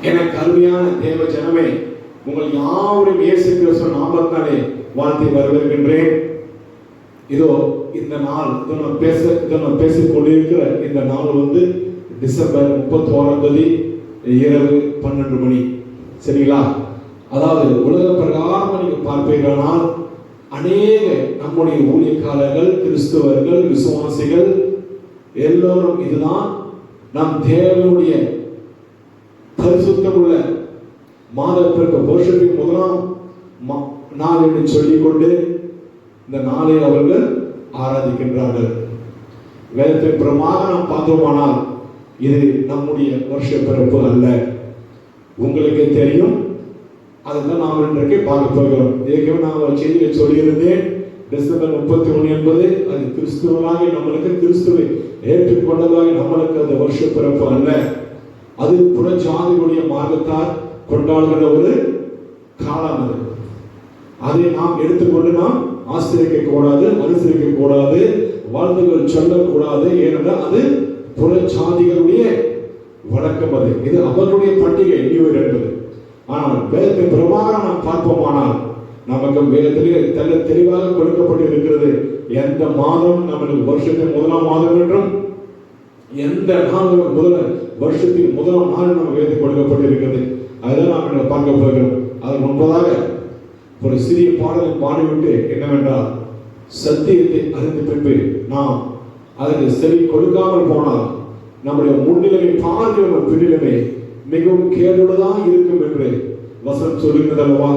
எனக்கு அருமையான தேவ ஜனமே, உங்கள் யாவரும் இயேசு கிறிஸ்து நாமத்தாலே வாழ்த்தி வரவேற்கின்றேன். இதோ இந்த நாள் நான் பேசிக் கொண்டிருக்கிற இந்த நாள் டிசம்பர் 31 இரவு 12 மணி. சரிங்களா? அதாவது உலக பிரகாரம் நீங்க பார்ப்பீர்களானால் அநேக நம்முடைய ஊழியக்காரர்கள், கிறிஸ்தவர்கள், விசுவாசிகள் எல்லோரும் இதுதான் நம் தேவனுடைய பரிசுத்தமுள்ள மாதத்திற்கு வருஷத்தின் முதலாம் நாள் என்று சொல்லிக்கொண்டு இந்த நாளை அவர்கள் ஆராதிக்கின்றார்கள். வேதத்தின் பிரமாக நாம் பார்த்தோமானால் இது நம்முடைய வருஷ பிறப்பு அல்ல. உங்களுக்கு தெரியும், அதுதான் நாம் இன்றைக்கு பார்க்க போகிறோம். ஏற்கனவே நான் ஒரு செய்தியை சொல்லியிருந்தேன். டிசம்பர் 31 என்பது அது கிறிஸ்துவனாக நம்மளுக்கு, கிறிஸ்துவை ஏற்றுக்கொண்டதாக நம்மளுக்கு அந்த வருஷ பிறப்பு அல்ல. அது புறஜாதிகளுடைய மார்க்கத்தார் கொண்டாடுகிற ஒரு காலம். அதை நாம் எடுத்துக்கொண்டு நாம் ஆசிரியக்க கூடாது, அனுசரிக்க கூடாது, வாழ்த்துக்கள் சொல்லக்கூடாது. ஏனென்றால் அது புறஜாதிகளுடைய வழக்கம். அது இது அவர்களுடைய பண்டிகை நியூ இயர் என்பது. ஆனால் வேதத்தின் பிரகாரம் நாம் பார்ப்போமானால் நமக்கு வேதத்திலே தெல்ல தெளிவாக கொடுக்கப்பட்டு இருக்கிறது. எந்த மாதம் நம்மளுக்கு வருஷத்தின் முதலாம் மாதம் என்றும் எந்த நாள் வருஷத்தின் முதலாம் நாள் நம்ம வேதத்தில் கொடுக்கப்பட்டு இருக்கிறது. அதுதான் நாம் பார்க்க போகிறோம். அதற்கு முன்பதாக ஒரு சிறிய பாடலை பாடிவிட்டு, என்னவென்றால் சத்தியத்தை அறிந்த பின்பு நாம் அதற்கு செவி கொடுக்காமல் போனால் நம்முடைய முன்னிலைமை பார்க்கிற பின்னிலைமை மிகவும் கேடுள்ளதாக இருக்கும் என்று வசனம் சொல்லுகிறது அல்லவா?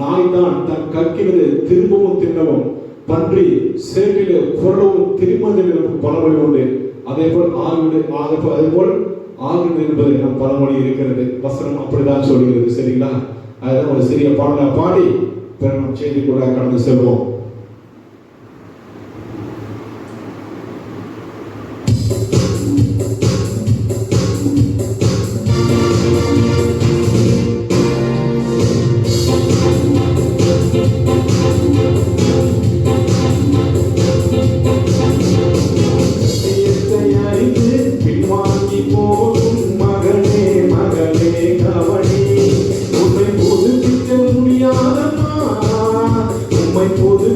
நாய் தான் தன் கற்கிறது திரும்பவும் தின்னவும், பன்றி சேற்றிலே புரளவும் திரும்பவும் பழமொழி உண்டு. அதே போல் ஆகுது என்பது நம் பழமொழி இருக்கிறது. வசனம் அப்படிதான் சொல்கிறது. சரிங்களா? அதுதான் ஒரு சிறிய பாடலை பாடி பிறகு செய்தி கூட கடந்து செல்வோம். புதுப்பிக்க முடியாதம்மா, உம்மை புது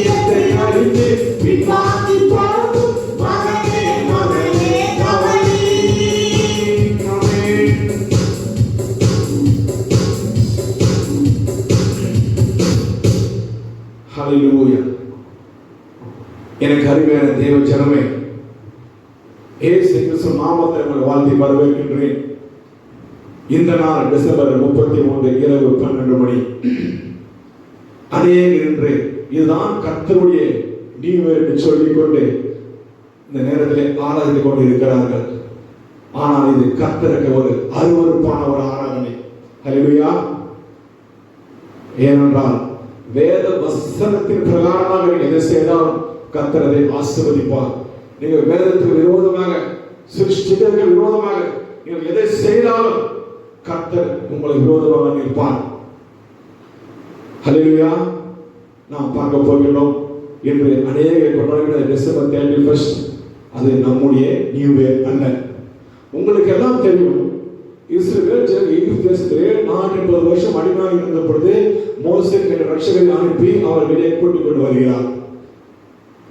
இதயத்தை அறிந்து பின்வாங்கி போகும் மகனே மகனே கவனி. ஹல்லேலூயா. எனக்கு அருமையான தேவ ஜனமே, இயேசு கிறிஸ்து நாமத்தை உங்களை வாழ்த்தி வரவேற்கின்றேன். இந்த நாள் டிசம்பர் 31 இரவு 12 மணி. அநேகர் இன்று இதுதான் கர்த்தருடைய நியூ இயர் என்று சொல்லிக்கொண்டு இந்த நேரத்தில் ஆராய்ந்து கொண்டு இருக்கிறார்கள். ஆனால் இது கர்த்தருக்கு ஒரு அருவருப்பான ஒரு ஆராதனை. ஹல்லேலூயா. ஏனென்றால் வேத வசனத்தின் பிரகாரமாக நீங்கள் எதை செய்தாலும் கர்த்தர் அதை ஆசீர்வதிப்பார். நீங்கள் வேதத்துக்கு விரோதமாக, சிருஷ்டிக்கு விரோதமாக நீங்கள் எதை செய்தாலும் கர்த்தர் உங்களை விரோதமாக நிற்பார். ஹல்லேலூயா. நாம் பார்க்க போகிறோம் என்று அநேக கொண்டாடுகிற டிசம்பர் 31 அது நம்முடைய நியூ இயர் அல்ல. உங்களுக்கு எல்லாம் தெரியும், இஸ்ரவேல் எகிப்து தேசத்திலே 430 வருஷம் அடிமையாக இருந்த பொழுது மோசே என்ற ரட்சகரை அனுப்பி அவர் வெளியே கூட்டிக் கொண்டு வருகிறார்.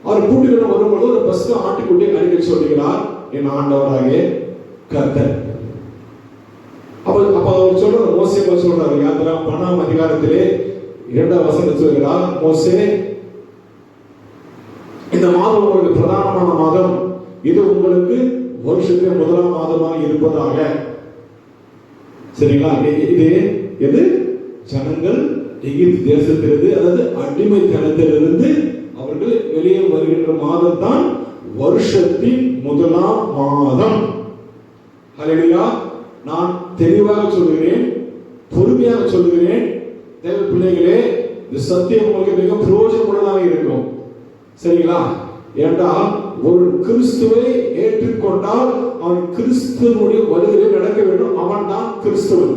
அவர் கூட்டிக் கொண்டு வரும்போது ஒரு பஸ்கா ஆட்டுக்குட்டியை அடிக்க சொல்லுகிறார், என் ஆண்டவராகிய கர்த்தர். அப்ப அவர் சொல்றாரு, மோசே சொல்றாரு, யாத்திரா 12ஆம் அதிகாரத்திலே 2ஆம் வசனத்தில் சொல்கிறார், மோசே இந்த மாதம் உங்களுக்கு பிரதானமான மாதம், இது உங்களுக்கு வருஷத்தின் 1ஆம் மாதமாக இருப்பதாக. சரிங்களா? இது எது? ஜனங்கள் எகிப்து தேசத்திலிருந்து, அதாவது அடிமைத்தனத்திலிருந்து அவர்கள் வெளியே வருகின்ற மாதம் தான் வருஷத்தின் 1ஆம் மாதம். ஹல்லேலூயா. நான் தெளிவாக சொல்கிறேன், பொறுமையாக சொல்கிறேன். தேவ பிள்ளைகளே, இந்த சத்தியம் உங்களுக்கு மிக பிரயோஜனமுள்ளதாக இருக்கும். சரிங்களா? ஏனென்றால் ஒரு கிறிஸ்துவை ஏற்றுக்கொண்டால் அவன் கிறிஸ்துவனுடைய வழிகளில் நடக்க வேண்டும். அவன் தான் கிறிஸ்துவன்.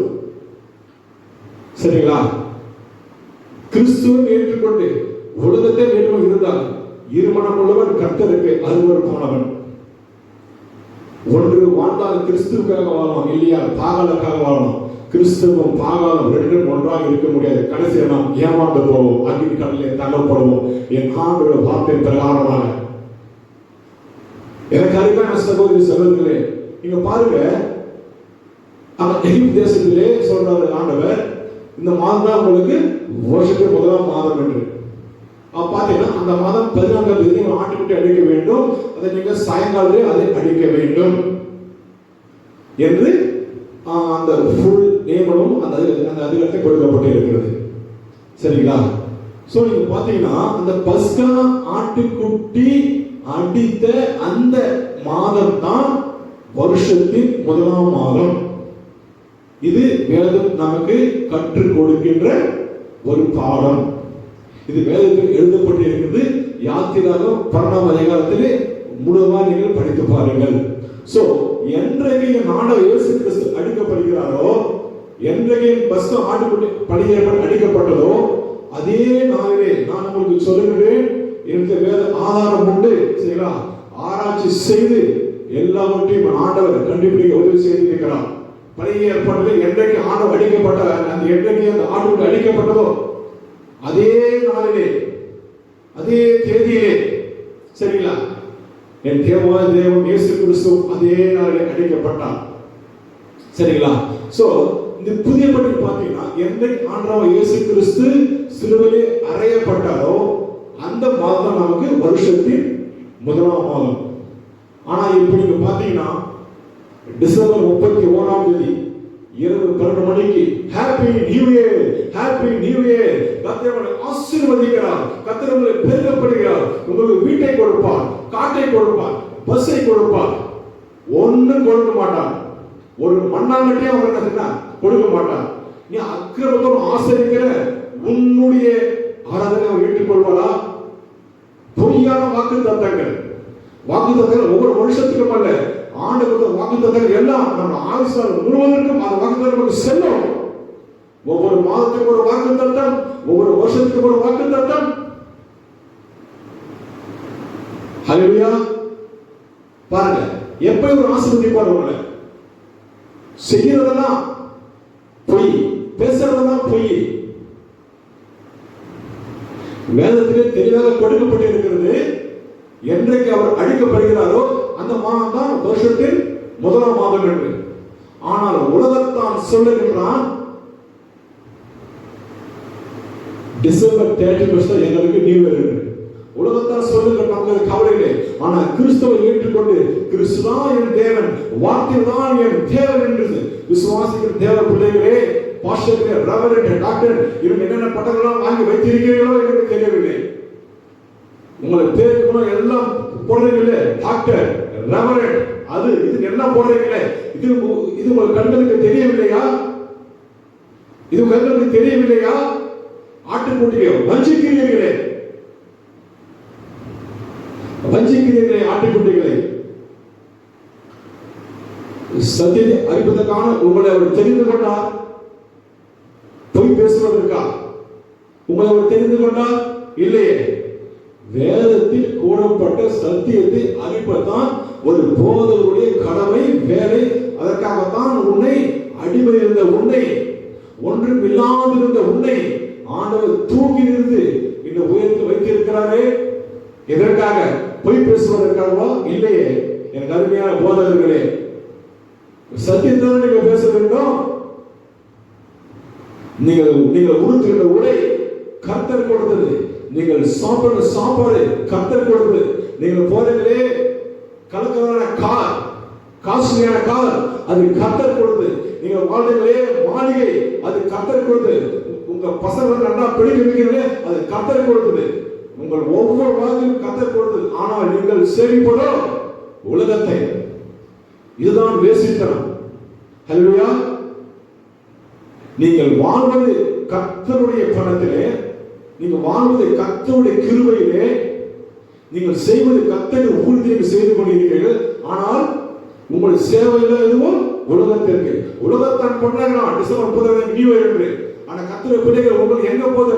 சரிங்களா? கிறிஸ்துவை ஏற்றுக்கொண்டு உலகத்தை ஏற்றுக்கொண்டு இருந்தால் இருமனம் உள்ளவன் கர்த்தருக்கு அருவருப்பானவன். ஒன்று வாழ்ந்தால் கிறிஸ்துவுக்காக வாழணும், இல்லையா பாகாலுக்காக வாழணும். கிறிஸ்துவும் பாகாலும் ரெண்டும் ஒன்றாக இருக்க முடியாது. கடைசியில் நாம் ஏமாந்து போவோம், அக்னி கடலிலே தள்ளப்படுவோம். என் ஆண்டோட வார்த்தை பிரகாரமாக எனக்கு அருமையான சகோதரி சகோதரர்களே, நீங்க பாருங்க, எகிப்து தேசத்திலே சொல்றாரு ஆண்டவர், இந்த மாதம் தான் உங்களுக்கு வருஷத்துக்கு 1ஆம் மாதம் என்று. பாத்தீங்கன்னா அந்த மாதம் 14ஆம் தேதி ஆட்டுக்குட்டி அடிக்க வேண்டும், அதை நீங்க சாயங்காலத்திலே அதை அடிக்க வேண்டும் என்று அந்த ஃபுல் நேமனும் அந்த அதிகாரத்தை கொடுக்கப்பட்டு இருக்கிறது. சரிங்களா? சோ நீங்க பாத்தீங்கன்னா அந்த பஸ்கா ஆட்டுக்குட்டி அடித்த அந்த மாதம் தான் வருஷத்தின் 1ஆம் மாதம். இது வேதம் நமக்கு கற்றுக் கொடுக்கின்ற ஒரு பாடம். இது வேதத்தில் எழுதப்பட்டு இருக்கிறது. யாத்திராகம் 12ஆம் அதிகாரத்திலே முழுவதுமாக நீங்கள் படித்து பாருங்கள். சோ என்றைக்கு ஆண்டவர் இயேசு கிறிஸ்து அடிக்கப்படுகிறாரோ, என்றைக்கு பஸ்கா ஆட்டுக்குட்டி பலியிடப்பட்டு அடிக்கப்பட்டதோ, அதே நாளிலே நான் உங்களுக்கு சொல்லுகிறேன், இந்த வேத ஆதாரம் உண்டு. சரிங்களா? ஆராய்ச்சி செய்து எல்லாவற்றையும் ஆண்டவர் கண்டுபிடிக்க உதவி செய்திருக்கிறார். பழைய ஏற்பாட்டில் என்றைக்கு ஆண்டவர் அடிக்கப்பட்ட அந்த என்றைக்கு அந்த ஆட்டுக்குட்டி அடிக்கப்பட்டதோ அதே நாளிலே, அதே தேதியிலே, சரிங்களா, என் தேவாய தேவன் இயேசு கிறிஸ்து அதே நாளிலே அடிக்கப்பட்டார். சரிங்களா? சோ இந்த புதிய படி பாத்தீங்கன்னா என்றைக்கு ஆண்டவர் இயேசு கிறிஸ்து சிலுவையிலே அறையப்பட்டாரோ அந்த மாதம் நமக்கு வருஷத்தின் 1ஆம் மாதம். ஆனா இப்ப நீங்க பாத்தீங்கன்னா டிசம்பர் 31ஆம் தேதி இரவு 12 மணிக்கு happy new year, happy new year, கர்த்தர் உங்களை ஆசீர்வதிக்கிறார், கர்த்தர் உங்களை பெருகப்படுகிறார், உங்களுக்கு வீட்டை கொடுப்பார், காட்டை கொடுப்பார், பஸ்ஸை கொடுப்பார். ஒன்னும் கொடுக்க மாட்டார். ஒரு மண்ணாங்கட்டியே அவருக்கு கொடுக்க மாட்டார். நீ அக்கிரமத்தோடு ஆசரிக்கிற உன்னுடைய ஆராதனை அவர் ஏற்றுக்கொள்வாரா? பொய்யான வாக்கு தத்தங்கள் ஒவ்வொரு வருஷத்துக்கும் அல்ல, ஆண்டவர் வாக்கு தத்தங்கள் எல்லாம் நம்ம ஆயுசால் முழுவதற்கும் அந்த வாக்கு தத்தம் செல்லும். ஒவ்வொரு மாதத்துக்கு ஒரு வாக்கு தத்தம், ஒவ்வொரு வருஷத்துக்கு ஒரு வாக்கு தத்தம். ஹல்லேலூயா. பாருங்க, எப்ப ஒரு ஆசீர்வதிப்பார் உங்களை. செய்யறதெல்லாம் பொய், பேசுறதெல்லாம் பொய். வேதத்திலே தெளிவாக கொடுக்கப்பட்டிருக்கிறது. என்றைக்கு அவர் அழிக்கப்படுகிறாரோ அந்த மாதம் தான் வருஷத்தின் முதலாம் மாதம் என்று. ஆனால் உலகத்தான் சொல்லுகின்றான் டிசம்பர் 31 எங்களுக்கு நியூ இயர் என்று. உலகத்தான் சொல்லுகிற நமக்கு கவலை இல்லை. ஆனால் கிறிஸ்துவை ஏற்றுக்கொண்டு கிறிஸ்துதான் என் தேவன், வார்த்தை தான் என் தேவன் என்று விசுவாசிக்கிற தேவ பிள்ளைகளே, பாஸ்டர்களே, ரெவரண்ட், டாக்டர், இவங்க என்னென்ன பட்டங்கள்லாம் வாங்கி வைத்திருக்கிறீர்களோ எனக்கு தெரியவில்லை. உங்களை பேருக்கு எல்லாம் போடுறீங்களே, டாக்டர், ரெவரண்ட், அது இது எல்லாம் போடுறீங்களே, இது உங்கள் கண்களுக்கு தெரியவில்லையா? இது கண்களுக்கு தெரியவில்லையா? ஆட்டுக்குட்டியை வஞ்சிக்கிறீர்களே, ஆட்டுக்குட்டிகளை. சத்தியத்தை அறிவதற்கான உங்களை அவர் தெரிந்து கொண்டார். பொய் பேசுவதற்கா உங்களை அவர் தெரிந்து கொண்டார்? இல்லையே. வேதத்தில் கூறப்பட்ட சத்தியத்தை அறிவதுதான் ஒரு போதகருடைய கடமை, வேலை. அதற்காகத்தான் உன்னை அடிமை இருந்த உன்னை, ஒன்றும் இல்லாதிருந்த உன்னை ஆண்டவர் தூக்கி நிறுத்து இந்த உயரத்தில் வைத்திருக்கிறாரே. எதற்காக? பொய் பேசுவதற்காகவா? இல்லையே. எனக்கு அருமையான போதகர்களே, சத்தியத்தை நீங்கள் பேச வேண்டும். நீங்கள் உடுத்துகிற உடை கர்த்தர் கொடுத்தது, நீங்கள் சாப்பிடுற சாப்பாடு கர்த்தர் கொடுத்தது, நீங்கள் போறீங்களே கலக்கலான கார், காஸ்ட்லியான கார், அது கர்த்தர் கொடுத்தது, நீங்கள் வாழ்றீங்களே மாளிகை, அது கர்த்தர் கொடுத்தது, உங்க பசங்க நல்லா பிடிக்க வைக்கிறீங்களே அது கர்த்தர் கொடுத்தது, உங்கள் ஒவ்வொரு வாழ்க்கையும் கர்த்தர் கொடுத்தது. ஆனால் நீங்கள் சேமிப்பதோ உலகத்தை. இதுதான் வேசித்தனம். ஹல்லேலூயா. நீங்கள் வாழ்வது கர்த்தருடைய பணத்திலே, நீங்கள் வாழ்வது கர்த்தருடைய கிருபையிலே, நீங்கள் செய்வது கர்த்தருடைய ஊழியத்தை செய்து கொண்டிருக்கிறீர்கள். ஆனால் உங்கள் சேவையில் எதுவும் உலகத்திற்கு. உலகத்தான் கொண்டாங்க டிசம்பர் 30 நியூ இயர் என்று. ஆனா கர்த்தருடைய பிள்ளைகள் உங்களுக்கு எங்க போது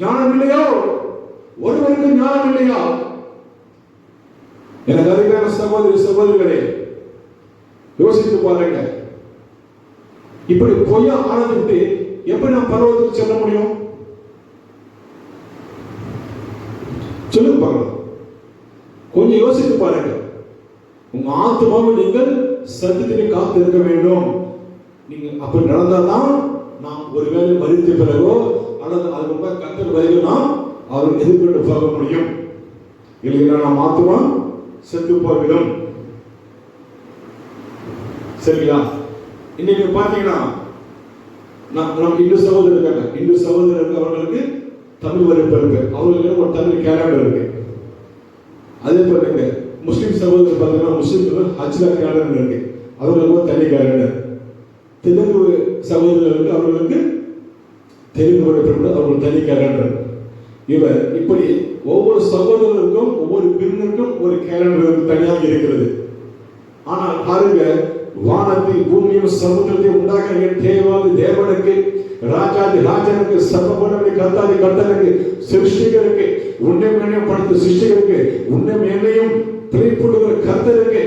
ஞானம் இல்லையோ? ஒருவருக்கு ஞானம் இல்லையா? எனக்கு அருமையான சகோதரி சகோதரிகளே, யோசித்து பாருங்க. இப்படி பொய்யா ஆனதுட்டு எப்படி நாம் பரவத்துக்கு செல்ல முடியும்? சொல்லுங்க பாருங்க. கொஞ்சம் யோசித்து பாருங்க. உங்க ஆத்மாவை நீங்கள் சத்தியத்தை காத்து இருக்க வேண்டும். நீங்க அப்படி நடந்தாதான் நாம் ஒருவேளை மரித்த பிறகோ அல்லது அது ரொம்ப கத்தர் வரைக்கும் நாம் அவர் எதிர்கொண்டு போக முடியும். இல்லைன்னா நாம் ஆத்மா செத்து போய்விடும். சரிங்களா? இன்னைக்கு பாத்தீங்கன்னா நம்ம இந்து சகோதரர் இருக்காங்க. இந்து சகோதரருக்கு அவர்களுக்கு தமிழ் வரைப்பு இருக்கு, அவர்களுக்கு ஒரு தமிழ் கேலண்டர் இருக்கு. அதே போல முஸ்லீம் சகோதரர் பார்த்தீங்கன்னா முஸ்லீம் ஹஜ்ரா கேலண்டர் இருக்கு, அவர்களுக்கு ஒரு தனி கேலண்டர். தெலுங்கு சகோதரர்களுக்கு அவர்களுக்கு தெலுங்கு வரைப்பு, அவர்கள் தனி கேலண்டர். இவர் இப்படி ஒவ்வொரு சகோதரருக்கும் ஒவ்வொரு பிரிவினருக்கும் ஒரு கேலண்டர் தனியாக இருக்கிறது. ஆனால் பாருங்க, வானத்தை பூமியும் சமுத்திரத்தை உண்டாக என் தேவாதி தேவனுக்கு, ராஜாதி ராஜனுக்கு, சர்வபலனுக்கு, கர்த்தாதி கர்த்தனுக்கு, சிருஷ்டிகருக்கு, உன்னை மேன்மையும் படுத்த சிருஷ்டிகருக்கு, உன்னை மேன்மையும் பிழைப்புடுகிற கர்த்தருக்கு,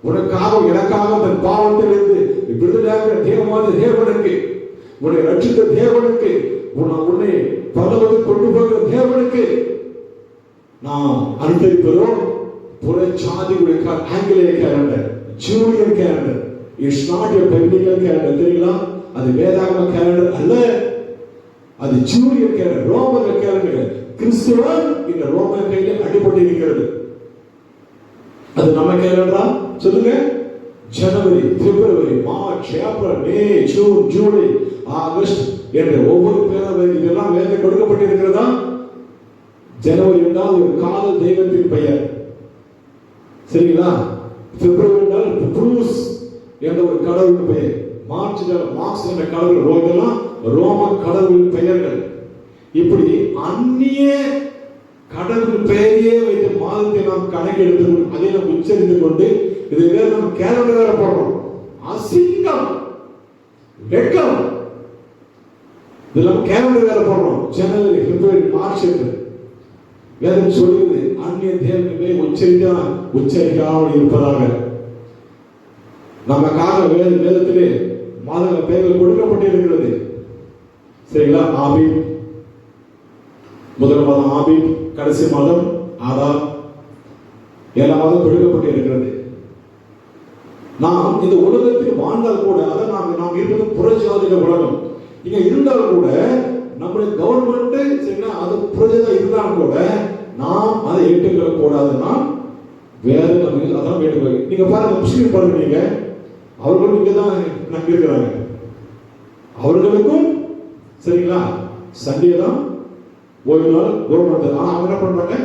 உனக்காக எனக்காக தன் பாவத்திலிருந்து விடுதலையாகிற தேவாதி தேவனுக்கு, உன்னை ரட்சித்த தேவனுக்கு, உன்னை பலவது கொண்டு போகிற தேவனுக்கு நாம் அனுசரிப்பதோ புற சாதிகளுடைய ஆங்கிலேய calendar, Julian calendar. It's not a biblical calendar. தெரியுங்களா? அது வேதாகம கேலண்டர் அல்ல, அது ஜூலியன் கேலண்டர், ரோமன் கேலண்டர். கிறிஸ்துவன் இந்த ரோமன் கையில் அடிபட்டு இருக்கிறது. அது நம்ம கேலண்டரா? சொல்லுங்க. ஜனவரி, பிப்ரவரி, மார்ச், ஏப்ரல், மே, ஜூன், ஜூலை, ஆகஸ்ட் என்ற ஒவ்வொரு பேரும் இதெல்லாம் வேத கொடுக்கப்பட்டிருக்கிறதா? ஜனவரி என்றால் ஒரு காதல் தெய்வத்தின் பெயர். சரிங்களா? பிப்ரவரி என்றால் புரூஸ் என்ற ஒரு கடவுளின் பெயர். மார்ச் மார்க்ஸ் என்ற கடவுள், இதெல்லாம் ரோம கடவுளின் பெயர்கள். இப்படி அந்நிய கடவுள் பெயரையே வைத்து மாதத்தை நாம் கணக்கெடுத்து அதை நாம் உச்சரித்து கொண்டு இதை வேற நம்ம கேலண்டர் வேற போடுறோம். அசிங்கம், வெட்கம். இதெல்லாம் கேலண்டர் வேற போடுறோம். ஜனவரி, பிப்ரவரி, மார்ச் என்று வேதம் சொல்லுது. அந்நிய தேவனை உச்சரிக்காமல் இருப்பதாக நமக்காக வேதத்திலே மாதங்கள் பெயர்கள் கொடுக்கப்பட்டிருக்கிறது. சரிங்களா? ஆபீல், முதல் மாதம் ஆபீப், கடைசி மாதம் ஆதார், 7ஆம் மாதம் கொடுக்கப்பட்டு இருக்கிறது. நாம் இந்த உலகத்தில் வாழ்ந்தால் கூட, அதை நாம் இருப்பது புறஜாதிக உலகம். இங்க இருந்தால் கூட நம்முடைய கவர்மெண்ட் சரிங்களா, அது புறஜாதிக இருந்தாலும் கூட நாம் அதை ஏற்றுக்கொள்ள கூடாது. நாம் வேற அதான் வேண்டுகோள். நீங்க பாருங்க, முஸ்லீம் பாருங்க, நீங்க அவர்களும் இங்க தான் இருக்கிறாங்க. அவர்களுக்கும் சரிங்களா சண்டே தான் ஓய்வு நாள், கவர்மெண்ட். ஆனா அவங்க என்ன பண்றாங்க,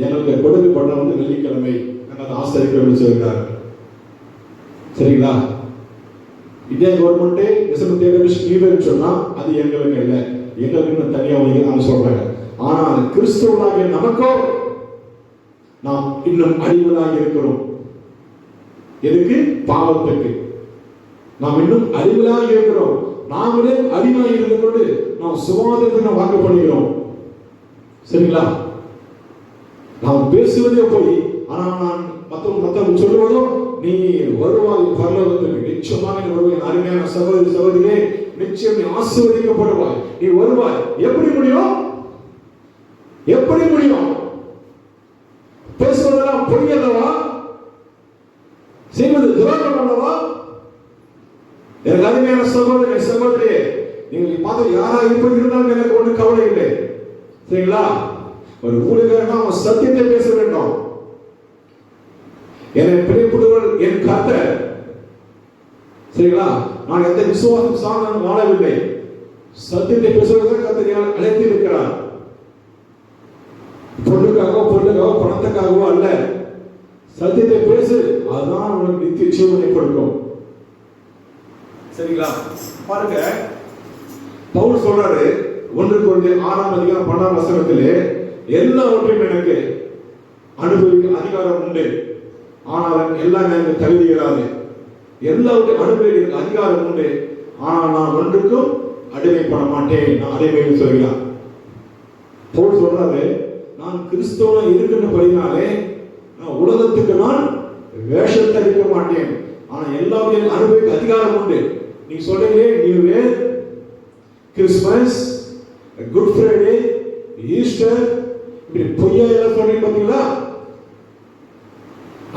எங்களுக்கு கொடுக்கப்பட்ட வந்து வெள்ளிக்கிழமை நாங்கள் அதை ஆசரிக்கிறோம்னு சொல்கிறாங்க. சரிங்களா, இந்தியா கவர்மெண்டே டிசம்பர் 31 லீவுன்னு சொன்னா அது எங்களுக்கு இல்லை, எங்களுக்கு தனியாக அவங்க சொல்றாங்க. ஆனால் கிறிஸ்துவனாகிய நமக்கோ நாம் இன்னும் அடிமையாக இருக்கிறோம். எதுக்கு? பாவத்துக்கு. நாம் இன்னும் அடிமையாக இருக்கிறோம். நாங்களே அடிமையாக இருந்து கொண்டு நாம் சுவாதத்துக்கு வாக்கப்படுகிறோம். சரிங்களா, நாம் பேசுவதே போய், ஆனால் நான் மற்றவங்க சொல்லுவதும், நீ வருவாய் பரலோகத்துக்கு, நிச்சயமாக நீ வருவாய், அருமையான சகோதரி சகோதரியே, நிச்சயம் நீ ஆசீர்வதிக்கப்படுவாய், நீ வருவாய். எப்படி முடியும்? எப்படி முடியும்? பேசுவதெல்லாம் பொய் அல்லவா? செய்வது துரோகம் அல்லவா? எனக்கு அருமையான சகோதரி சகோதரியே, நீங்கள் பார்த்து யாரா இப்படி இருந்தாலும் எனக்கு ஒன்றும் கவலை இல்லை. சரிங்களா, ஒரு ஊழியர்களா அவன் சத்தியத்தை பேச வேண்டும். என்னை பிரியப்படுவர் என் கர்த்தர். சரிங்களா, நான் எந்த விசுவாசம் சார்ந்த வாழவில்லை. சத்தியத்தை பேசுவதற்கு கர்த்தர் அழைத்து இருக்கிறார். பொருளுக்காகவோ பணத்துக்காகவோ அல்ல. சத்தியத்தை பேசு, அதுதான் உனக்கு நித்திய ஜீவனை கொடுக்கும். சரிங்களா, பாருங்க, பவுல் சொல்றாரு 1 கொரிந்தியர் 6ஆம் அதிகாரம் 12ஆம் வசனத்திலே, எல்லாவற்றையும் எனக்கு அனுபவிக்க அதிகாரம் உண்டு, ஆனால் எல்லாம் எனக்கு தகுதி இராது. எல்லாவற்றையும் அனுபவிக்க எனக்கு அதிகாரம் உண்டு, ஆனால் நான் ஒன்றுக்கும் அடிமைப்பட மாட்டேன். நான் அடிமைன்னு சொல்கிறார். பவுல் சொல்றாரு, நான் கிறிஸ்துவ இருக்கின்றபடினாலே நான் உலகத்துக்கு நான் வேஷத்தை அளிக்க மாட்டேன், ஆனா எல்லாமே அனுபவிக்க அதிகாரம் உண்டு. நீங்க சொல்றீங்க new year, Christmas, good Friday, Easter, இப்படி பொய்யா எல்லாம் சொல்றீங்க பாத்தீங்களா?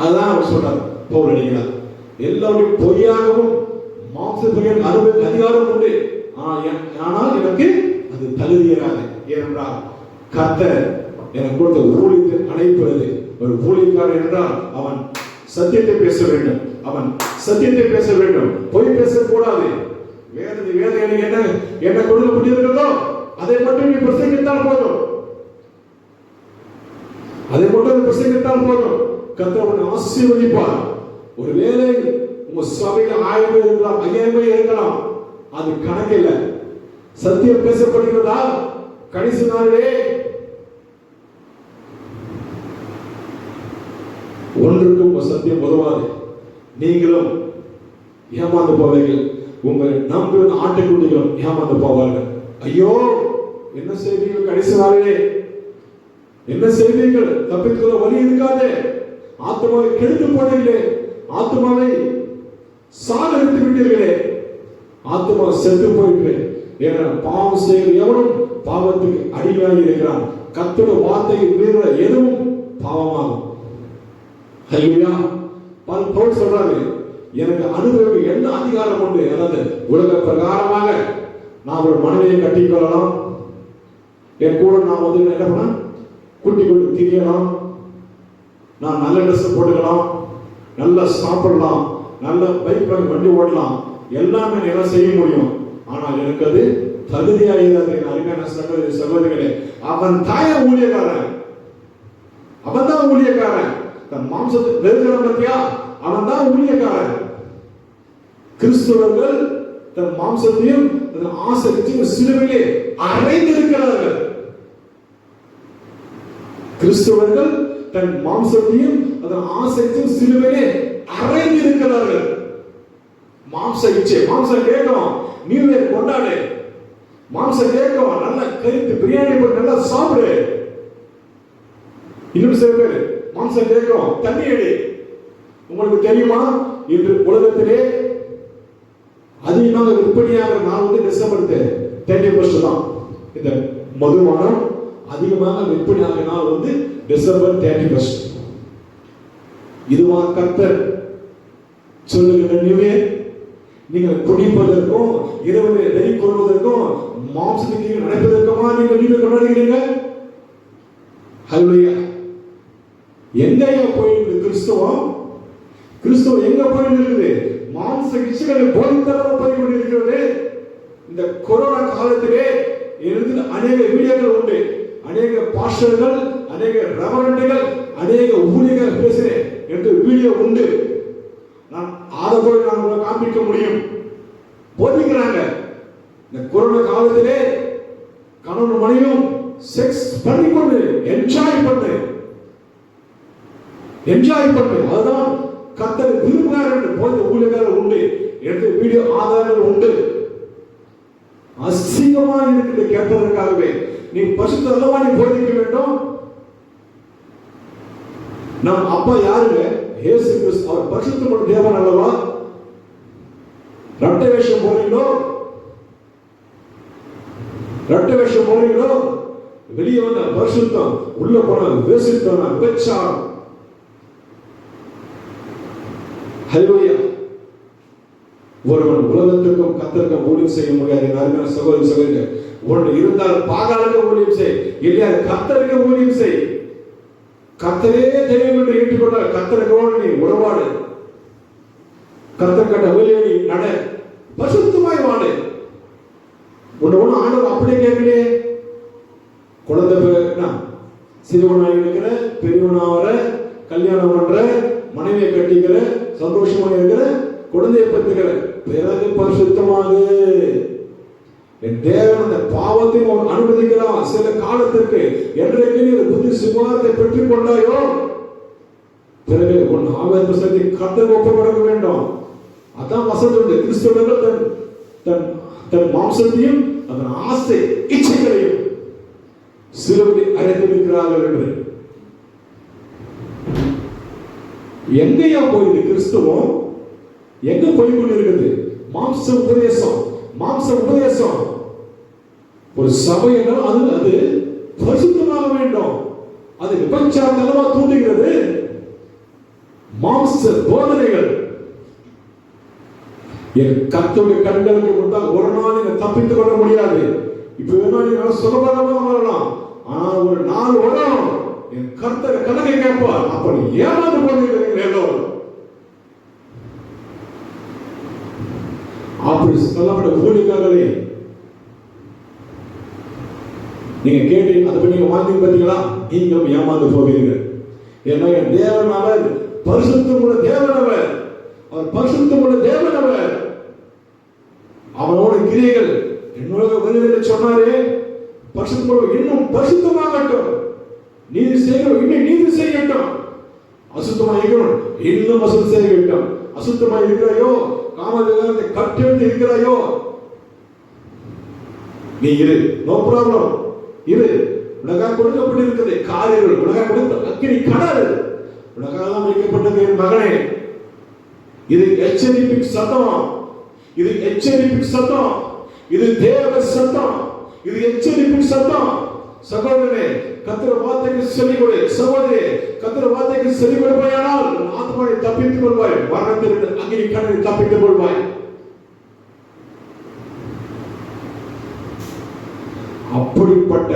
அதான் அவர் சொல்றாரு பவுல் அடிக்கிறார். எல்லாருடைய பொய்யாகவும் மாம்சத்துக்கு அனுபவிக்க அதிகாரம் உண்டு, ஆனால் எனக்கு அது தகுதியராது. ஏனென்றால் கர்த்தர் எனக்கு கொடுத்த ஊழியத்தை அழைப்பது. ஒரு ஊழியக்காரன் என்றால் அவன் சத்தியத்தை பேச வேண்டும், அவன் சத்தியத்தை பேச வேண்டும், பொய் பேசக்கூடாது. வேதனை என்ன கொடுக்கப்பட்டிருக்கிறதோ அதை மட்டும் நீ பிரசங்கித்தால் போதும், அதை மட்டும் பிரசங்கித்தால் போதும். கர்த்தர் உன்னை ஆசீர்வதிப்பார். ஒருவேளை உங்க சபையில் 1000 பேர் இருக்கலாம், 5000 பேர் இருக்கலாம், அது கணக்கில்லை. சத்தியம் பேசப்படுகிறதா? கடைசி நாளிலே ஒன்றுக்கும் சத்தியம் உதவாது. நீங்களும் ஏமாந்து போவீர்கள், உங்களை நம்புகிற ஆட்டுக்குட்டிகளும் ஏமாந்து போவார்கள். ஐயோ, என்ன செய்வீர்கள்? கடைசி நாளிலே என்ன செய்வீர்கள்? தப்பித்துள்ள வழி இருக்காது. ஆத்மாவை கெடுத்து போனீர்களே, ஆத்மாவை சாகடித்து விட்டீர்களே, ஆத்மா செத்து போயிட்டு. ஏன்னா பாவம் செய்கிற எவனும் பாவத்துக்கு அடிமையாக இருக்கிறான். கர்த்தருடைய வார்த்தையை மீறுற எதுவும் பாவமாகும். ஹல்லேலூயா. பவுல் சொல்றாரு, எனக்கு அனுபவிக்க என்ன அதிகாரம் உண்டு? அதாவது உலக பிரகாரமாக நான் ஒரு மனைவியை கட்டிக்கொள்ளலாம், என் கூட நான் வந்து என்ன பண்ண கூட்டி கொண்டு திரியலாம், நான் நல்ல ட்ரெஸ் போட்டுக்கலாம், நல்லா சாப்பிடலாம், நல்ல பைக் வண்டி ஓடலாம், எல்லாமே எல்லாம் செய்ய முடியும். ஆனால் எனக்கு அது தகுதியாகிறது. அருமையான சகோதரி சகோதரிகளே, அவன் தாய ஊழியக்காரன், அவன் தான் ஊழியக்காரன். தன் மாம்சத்தை வெறுக்கிறான் பத்தியா, அவன் தான் ஊழியக்காரன். கிறிஸ்தவர்கள் தன் மாம்சத்தையும் ஆசையும் சிலுவையிலே அறைந்திருக்கிறார்கள். கிறிஸ்தவர்கள் தன் மாம்சத்தையும் அதன் ஆசையும் சிலுவையிலே அறைந்திருக்கிறார்கள். மாம்ச இச்சை, மாம்சம் கேட்கும், நியூ இயர் கொண்டாடு, மாம்சம் கேட்கும், நல்ல கறித்து பிரியாணி போட்டு நல்லா சாப்பிடு. இன்னும் சில பேர் மாம்சம் கேட்கும், தண்ணி அடி. உங்களுக்கு தெரியுமா, இன்று உலகத்திலே அதிகமாக விற்பனையாக நான் வந்து டிசம்பர் 31 தான் இந்த மதுபானம், அதிகமாக விற்பனை ஆகிய நாள் வந்து டிசம்பர் 31. இதுவா கர்த்தர் சொல்லுகிற நியூ இயர்? நீங்கள் குடிப்பதற்கும் இரவு வெறி கொள்வதற்கும் மாம்சத்துக்கு நடப்பதற்குமா நீங்கள் நீங்க கொண்டாடுகிறீங்க? ஹல்லேலூயா. எங்கேயா போயிருக்கு கிறிஸ்துவம்? கிறிஸ்துவம் எங்க போயிருக்குது? மாம்ச இச்சைகளை போய்த்தரமா போய் கொண்டிருக்கிறது. இந்த கொரோனா காலத்திலே இருந்து அநேக வீடியோக்கள் உண்டு, அநேக பாஸ்டர்கள், அநேக ரெவரண்டுகள், அநேக ஊழியர்கள் பேசுறேன் என்று வீடியோ உண்டு. நான் அதை போய் நான் உங்களை காண்பிக்க முடியும். போதிக்கிறாங்க இந்த கொரோனா காலத்திலே கணவன் மனைவியும் செக்ஸ் பண்ணிக்கொண்டு என்ஜாய் பண்ணு. அதுதான் கர்த்தர் விரும்புகிறார் என்று போய் ஊழியர்கள் உண்டு என்று வீடியோ ஆதாரங்கள் உண்டு. அசிங்கமா இருக்கிறது கேட்பதற்காகவே நீ பரிசுத்த அல்லவா நீ போதிக்க வேண்டும்? நம் அப்பா யாருங்க? இயேசு கிறிஸ்து. அவர் பரிசுத்தமுள்ள தேவன் அல்லவா? இரட்டை வேஷம் போறீங்களோ? வெளியே வந்த பரிசுத்தம், உள்ள போன வேசித்தம், விபச்சாரம். ஹல்லேலூயா. ஒருவன் உலகத்திற்கும் கர்த்தருக்கும் ஊழியம் செய்ய முடியாது. அருமையான சகோதரி சகோதரிகள், ஒன்று இருந்தால் பாகாலுக்கு ஊழியம் செய், இல்லையா கர்த்தருக்கு ஊழியம் செய். கர்த்தரே தெய்வம் என்று ஏற்றுக்கொண்டால் கர்த்தரோடு நீ உறவாடு. கர்த்தர் கண்ட வழியை நீ நட, பரிசுத்தமாய் வாடு. ஒன்று ஆண்டவர் அப்படியே கேட்கலையே. குழந்தை சிறுவனாக இருக்கிற, பெரியவனாகிற, கல்யாணம் பண்ற, மனைவியை கட்டிக்கிற, சந்தோஷமாக இருக்கிற, குழந்தையை பத்துக்கிற, பிறகு பரிசுத்தமாக என் தேவன் அந்த பாவத்தை அனுமதிக்கிறான் சில காலத்திற்கு. என்றைக்கு நீ புத்தி சுபாவத்தை பெற்றுக் கொண்டாயோ பிறகு உன் ஆவேசத்தை கர்த்தருக்கு ஒப்புக்கொடுக்க வேண்டும். அதான் வசனம். கிறிஸ்தவர்கள் தன் மாம்சத்தையும் அதன் ஆசை இச்சைகளையும் சிலுவையில் அடைந்திருக்கிறார்கள் என்று. எங்கேயா போயிது கிறிஸ்துவம்? எங்க போய் கொண்டிருக்கிறது? மாம்ச உபதேசம். ஒரு சபை என்றால் அது பரிசுத்தமாக வேண்டும். அது விபச்சாரத்தனமா தூண்டுகிறது. மாம்ச போதனைகள் என் கர்த்தருடைய கண்களுக்கு முன்னால் ஒரு நாள் நீங்க தப்பித்துக் கொள்ள முடியாது. இப்ப வேணா நீங்க சுலபமாக வரலாம், ஆனா ஒரு நாள் வரும் என் கர்த்தர் கணக்கை கேட்பார். அப்ப நீ ஏமாந்து போகிறீர்கள் எல்லோரும். அப்படி சொல்லப்பட்ட ஊழியர்களே நீங்க கேட்டு அதை நீங்க வாங்கி பார்த்தீங்களா? நீங்களும் ஏமாந்து போவீர்கள். ஏன்னா என் தேவன் அவர் பரிசுத்தமுள்ள தேவன். அவர் பரிசுத்தமுள்ள தேவன். அவனோட கிரியைகள் என்னோட வருகிற சொன்னாரே, பரிசுத்தமுள்ள இன்னும் பரிசுத்தமாகட்டும், நீதி செய்கிறோம் இன்னும் நீதி செய்யட்டும், அசுத்தமாக இருக்கிறோம் இன்னும் அசுத்தம் செய்யட்டும். அசுத்தமாக இருக்கிறாயோ, காமத்தை கட்டெடுத்து இருக்கிறாயோ, நீ இரு, நோ ப்ராப்ளம், இரு. உனக்காக கொடுக்கப்பட்டிருக்கிறது காரியங்கள், உனக்காக கொடுத்த அக்கினி கடல் உனக்காக வைக்கப்பட்டது என் மகனே. இது எச்சரிப்பின் சத்தம், இது எச்சரிப்பின் சத்தம், இது தேவ சத்தம், இது எச்சரிப்பின் சத்தம். சகோதரனே, கர்த்தர் வார்த்தைக்கு செவி கொடு. சகோதரி, கர்த்தர் வார்த்தைக்கு செவி கொடுப்பாயானால் ஆத்மாவை தப்பித்துக் கொள்வாய், மரணத்திலிருந்து அக்கினி கடலில் தப்பித்துக் கொள்வாய். அப்படிப்பட்ட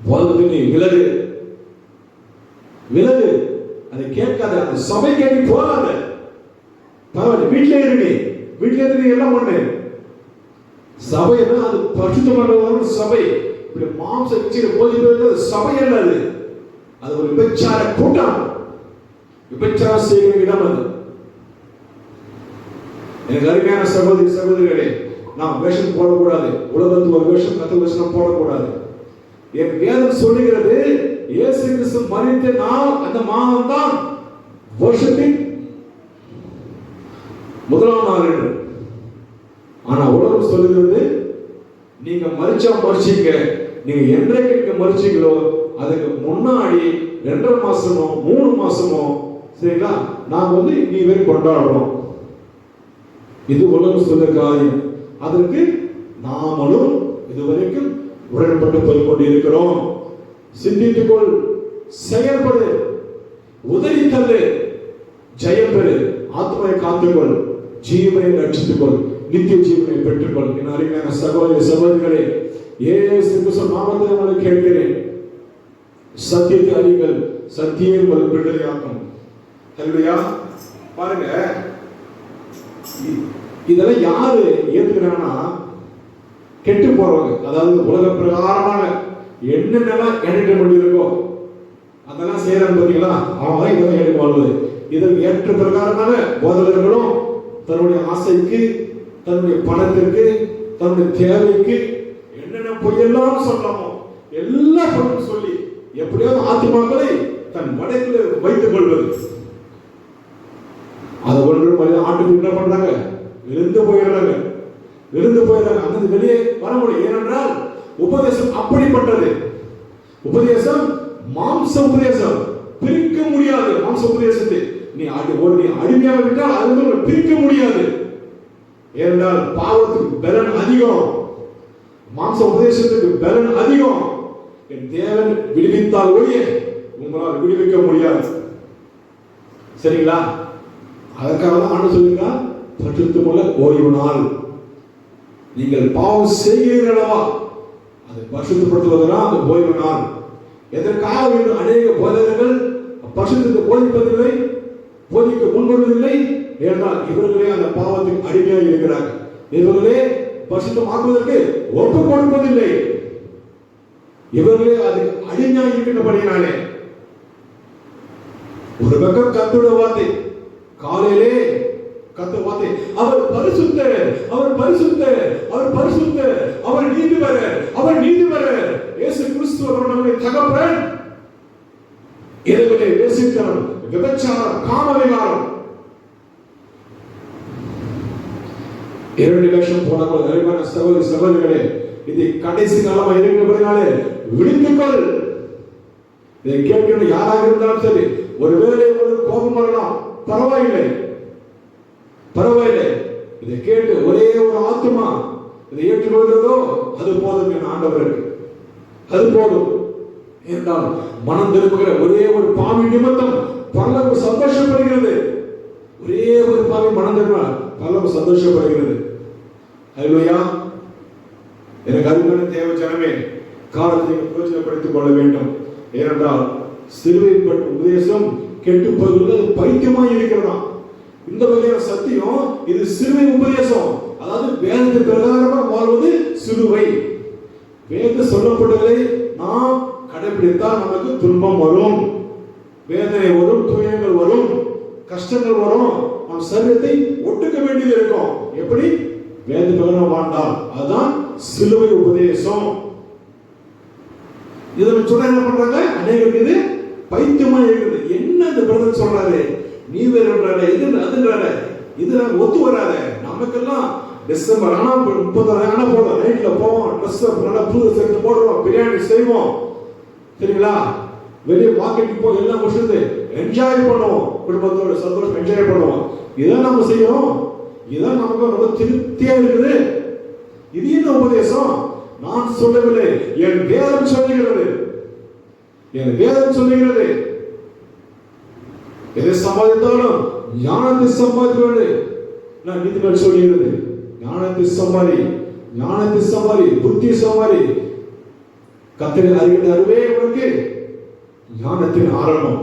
போதனை நீ விலகு. அதை கேட்காத, அந்த சபைக்கு நீ போகாத. பரவாயில்ல, வீட்டிலே இரு. வீட்டிலே இருந்து எல்லாம் பண்ணு. சபை அது பரிசுத்தமான சபை. இப்படி மாம்ச இச்சையை போதிப்பது சபை அல்ல. அது ஒரு விபச்சார கூட்டம், விபச்சாரம் செய்கிற இடம் அது. எனக்கு அருமையான சகோதரி சகோதரிகளே, நாம் வேஷம் போடக்கூடாது. உலகத்து ஒரு வேஷம், கர்த்தர் வேஷம் போடக்கூடாது. என் வேதம் சொல்லுகிறது, இயேசு கிறிஸ்து மரித்த நாள் அந்த மாதம் தான் வருஷத்தின் முதலாம் நாள் என்று. ஆனா உலகம் சொல்லுகிறது, நீங்க மரிச்சீங்க, நீங்க என்றைக்கு மரிச்சீங்களோ அதுக்கு முன்னாடி 2.5 மாசமோ 3 மாசமோ சரிங்களா, நாங்க நீ வரை கொண்டாடுறோம். இது உலகம் சொல்ல காரியம். அதற்கு நாமளும் இதுவரைக்கும் உடன்பட்டு போய் கொண்டு இருக்கிறோம். சிந்தித்துக்கொள், செயல்படு, உதறி தள்ளு, ஜெயம் பெறு, ஆத்மாவை காத்துக்கொள், ஜீவனை ரட்சித்துக்கொள், நித்திய ஜீவனை பெற்றுக்கொள். என் அருமையான சகோதர சகோதரிகளே, இயேசு கிறிஸ்து நாமத்தில் உங்களை கேட்கிறேன், சத்தியத்தை அறியுங்கள், சத்தியம் உங்களை விடுதலையாக்கும். ஹல்லேலூயா. பாருங்க, இதெல்லாம் யாரு ஏத்துக்கிறாங்கன்னா கெட்டு போறவங்க. அதாவது உலக பிரகாரமாக என்னென்னலாம் என்டர்டைன்மெண்ட் இருக்கோ அதெல்லாம் செய்யறாங்க பார்த்தீங்களா, அவங்க இதெல்லாம் எடுக்க வாழ்வது. இதற்கு ஏற்ற பிரகாரமாக போதகர்களும் தன்னுடைய ஆசைக்கு, தன்னுடைய பணத்திற்கு, தன்னுடைய தேவைக்கு என்னென்ன பொய்யெல்லாம் சொல்லலாமோ எல்லா பொருளும் சொல்லி எப்படியாவது ஆத்மாக்களை தன் வடக்கில் வைத்துக் கொள்வது. அது ஒன்று ஆட்டுக்கு என்ன பண்றாங்க, விழுந்து போயிடுறாங்க. அங்கிருந்து வெளியே வர முடியும். ஏனென்றால் உபதேசம் அப்படிப்பட்டது. உபதேசம் மாம்ச உபதேசம், பிரிக்க முடியாது. மாம்ச உபதேசத்தை நீ அடிமையாக விட்டால் அது பிரிக்க முடியாது. ஏனென்றால் பாவத்துக்கு பலன் அதிகம், மாம்ச உபதேசத்துக்கு பலன் அதிகம். என் தேவன் விடுவித்தால் ஒழிய உங்களால் விடுவிக்க முடியாது. சரிங்களா? அதற்காக தான் ஆண்டு சொல்லுகிறார், பரிசுத்தமுள்ள ஓய்வு நாள். நீங்கள் பாவம் செய்கிறீர்களா அதை பரிசுத்தப்படுத்துவதுதான் அந்த ஓய்வு நாள். எதற்காக அநேக போதகர்கள் பரிசுத்தத்தை போதிப்பதில்லை, போதிக்க முன்வருவதில்லை. ஏனென்றால் இவர்களே அந்த பாவத்துக்கு அடிமையாக இருக்கிறார்கள். இவர்களே பரிசுத்தமாக்குவதற்கு ஒப்பு கொடுப்பதில்லை. இவர்களே அதுக்கு அடிமையாக இருக்கின்றபடியினாலே ஒரு பக்கம் கர்த்தருடைய வார்த்தை, காலையிலே கர்த்தர் வார்த்தை, அவர் பரிசுத்தர், அவர் பரிசுத்தர், அவர் பரிசுத்தர், அவர் நீதிபரர், அவர் நீதிபரர். இயேசு கிறிஸ்து அவருடைய தகப்பன் இரவிலே வேசித்தனம், விபச்சாரம், காம விகாரம் 2 லட்சம் போனவர்கள் அறிவான சகோதரி சகோதரிகளே, இது கடைசி காலமா இருக்கிறபடினாலே விழித்துக்கொள். இதை கேட்கிற யாராக இருந்தாலும் சரி, ஒருவேளை ஒரு கோபம் வரலாம், பரவாயில்லை. இதை கேட்டு ஒரே ஒரு ஆத்மா இதை ஏற்றுக்கொள்கிறதோ அது போதும் என் ஆண்டவருக்கு, அது போதும். என்றால் மனம் திரும்புகிற ஒரே ஒரு பாவி நிமித்தம் பரலோகம் சந்தோஷப்படுகிறது. ஒரே ஒரு பாவி மனம் திரும்பினால் பரலோகம் சந்தோஷப்படுகிறது. ஹல்லேலூயா. எனக்கு அருமையான தேவ ஜனமே, காலத்தை பிரயோஜனப்படுத்திக் கொள்ள வேண்டும். ஏனென்றால் சிலுவைப்பட்ட உபதேசம் கெட்டு போகிறது, பைத்தியமாய் இருக்கிறதா. இந்த வகையான சத்தியம் இது சிலுவை உபதேசம். அதாவது வேதத்தை பிரகாரமாக வாழ்வது சிலுவை. வேத சொல்லப்பட்டதை நாம் கடைபிடித்தால் நமக்கு துன்பம் வரும், வேதனை வரும், துயரங்கள் வரும், கஷ்டங்கள் வரும். நம் சரீரத்தை ஒட்டுக்க வேண்டியது இருக்கும். எப்படி? வேத பிரகாரம் வாழ்ந்தால் அதுதான் சிலுவை உபதேசம். இதனை சொல்ல என்ன பண்றாங்க, அநேகருக்கு இது பைத்தியமா இருக்குது. என்ன இந்த பிரதர் சொல்றாரு, நீ வேறுன்றாரு, இது அதுன்றாரு, இது ஒத்து வராத. நமக்கெல்லாம் டிசம்பர் ஆனா 30 ஆனா போதும், நைட்ல போவோம், ட்ரெஸ் நல்லா புது செட்டு போடுவோம், பிரியாணி செய்வோம், சரிங்களா? வெளியே மார்க்கெட்டுக்கு போய் எல்லாம் முடிச்சது என்ஜாய் பண்ணுவோம், குடும்பத்தோட சந்தோஷம் என்ஜாய் பண்ணுவோம். இதான் நம்ம செய்யறோம், இதான் நமக்கு ரொம்ப திருப்தியா இருக்குது. இது என்ன உபதேசம்? நான் சொல்லவில்லை, என் வேதம் சொல்லுகிறது. என் வேதம் சொல்லுகிறது. எதை சம்பாதித்தாலும் ஞானத்தை சம்பாதிக்கிறது. நான் நீதிபதி சொல்லுகிறது, ஞானத்தை சம்பாதி, ஞானத்தை சம்பாதி, புத்தி சம்பாதி. கர்த்தரை அறிகிற அறிவே உனக்கு ஞானத்தின் ஆரம்பம்.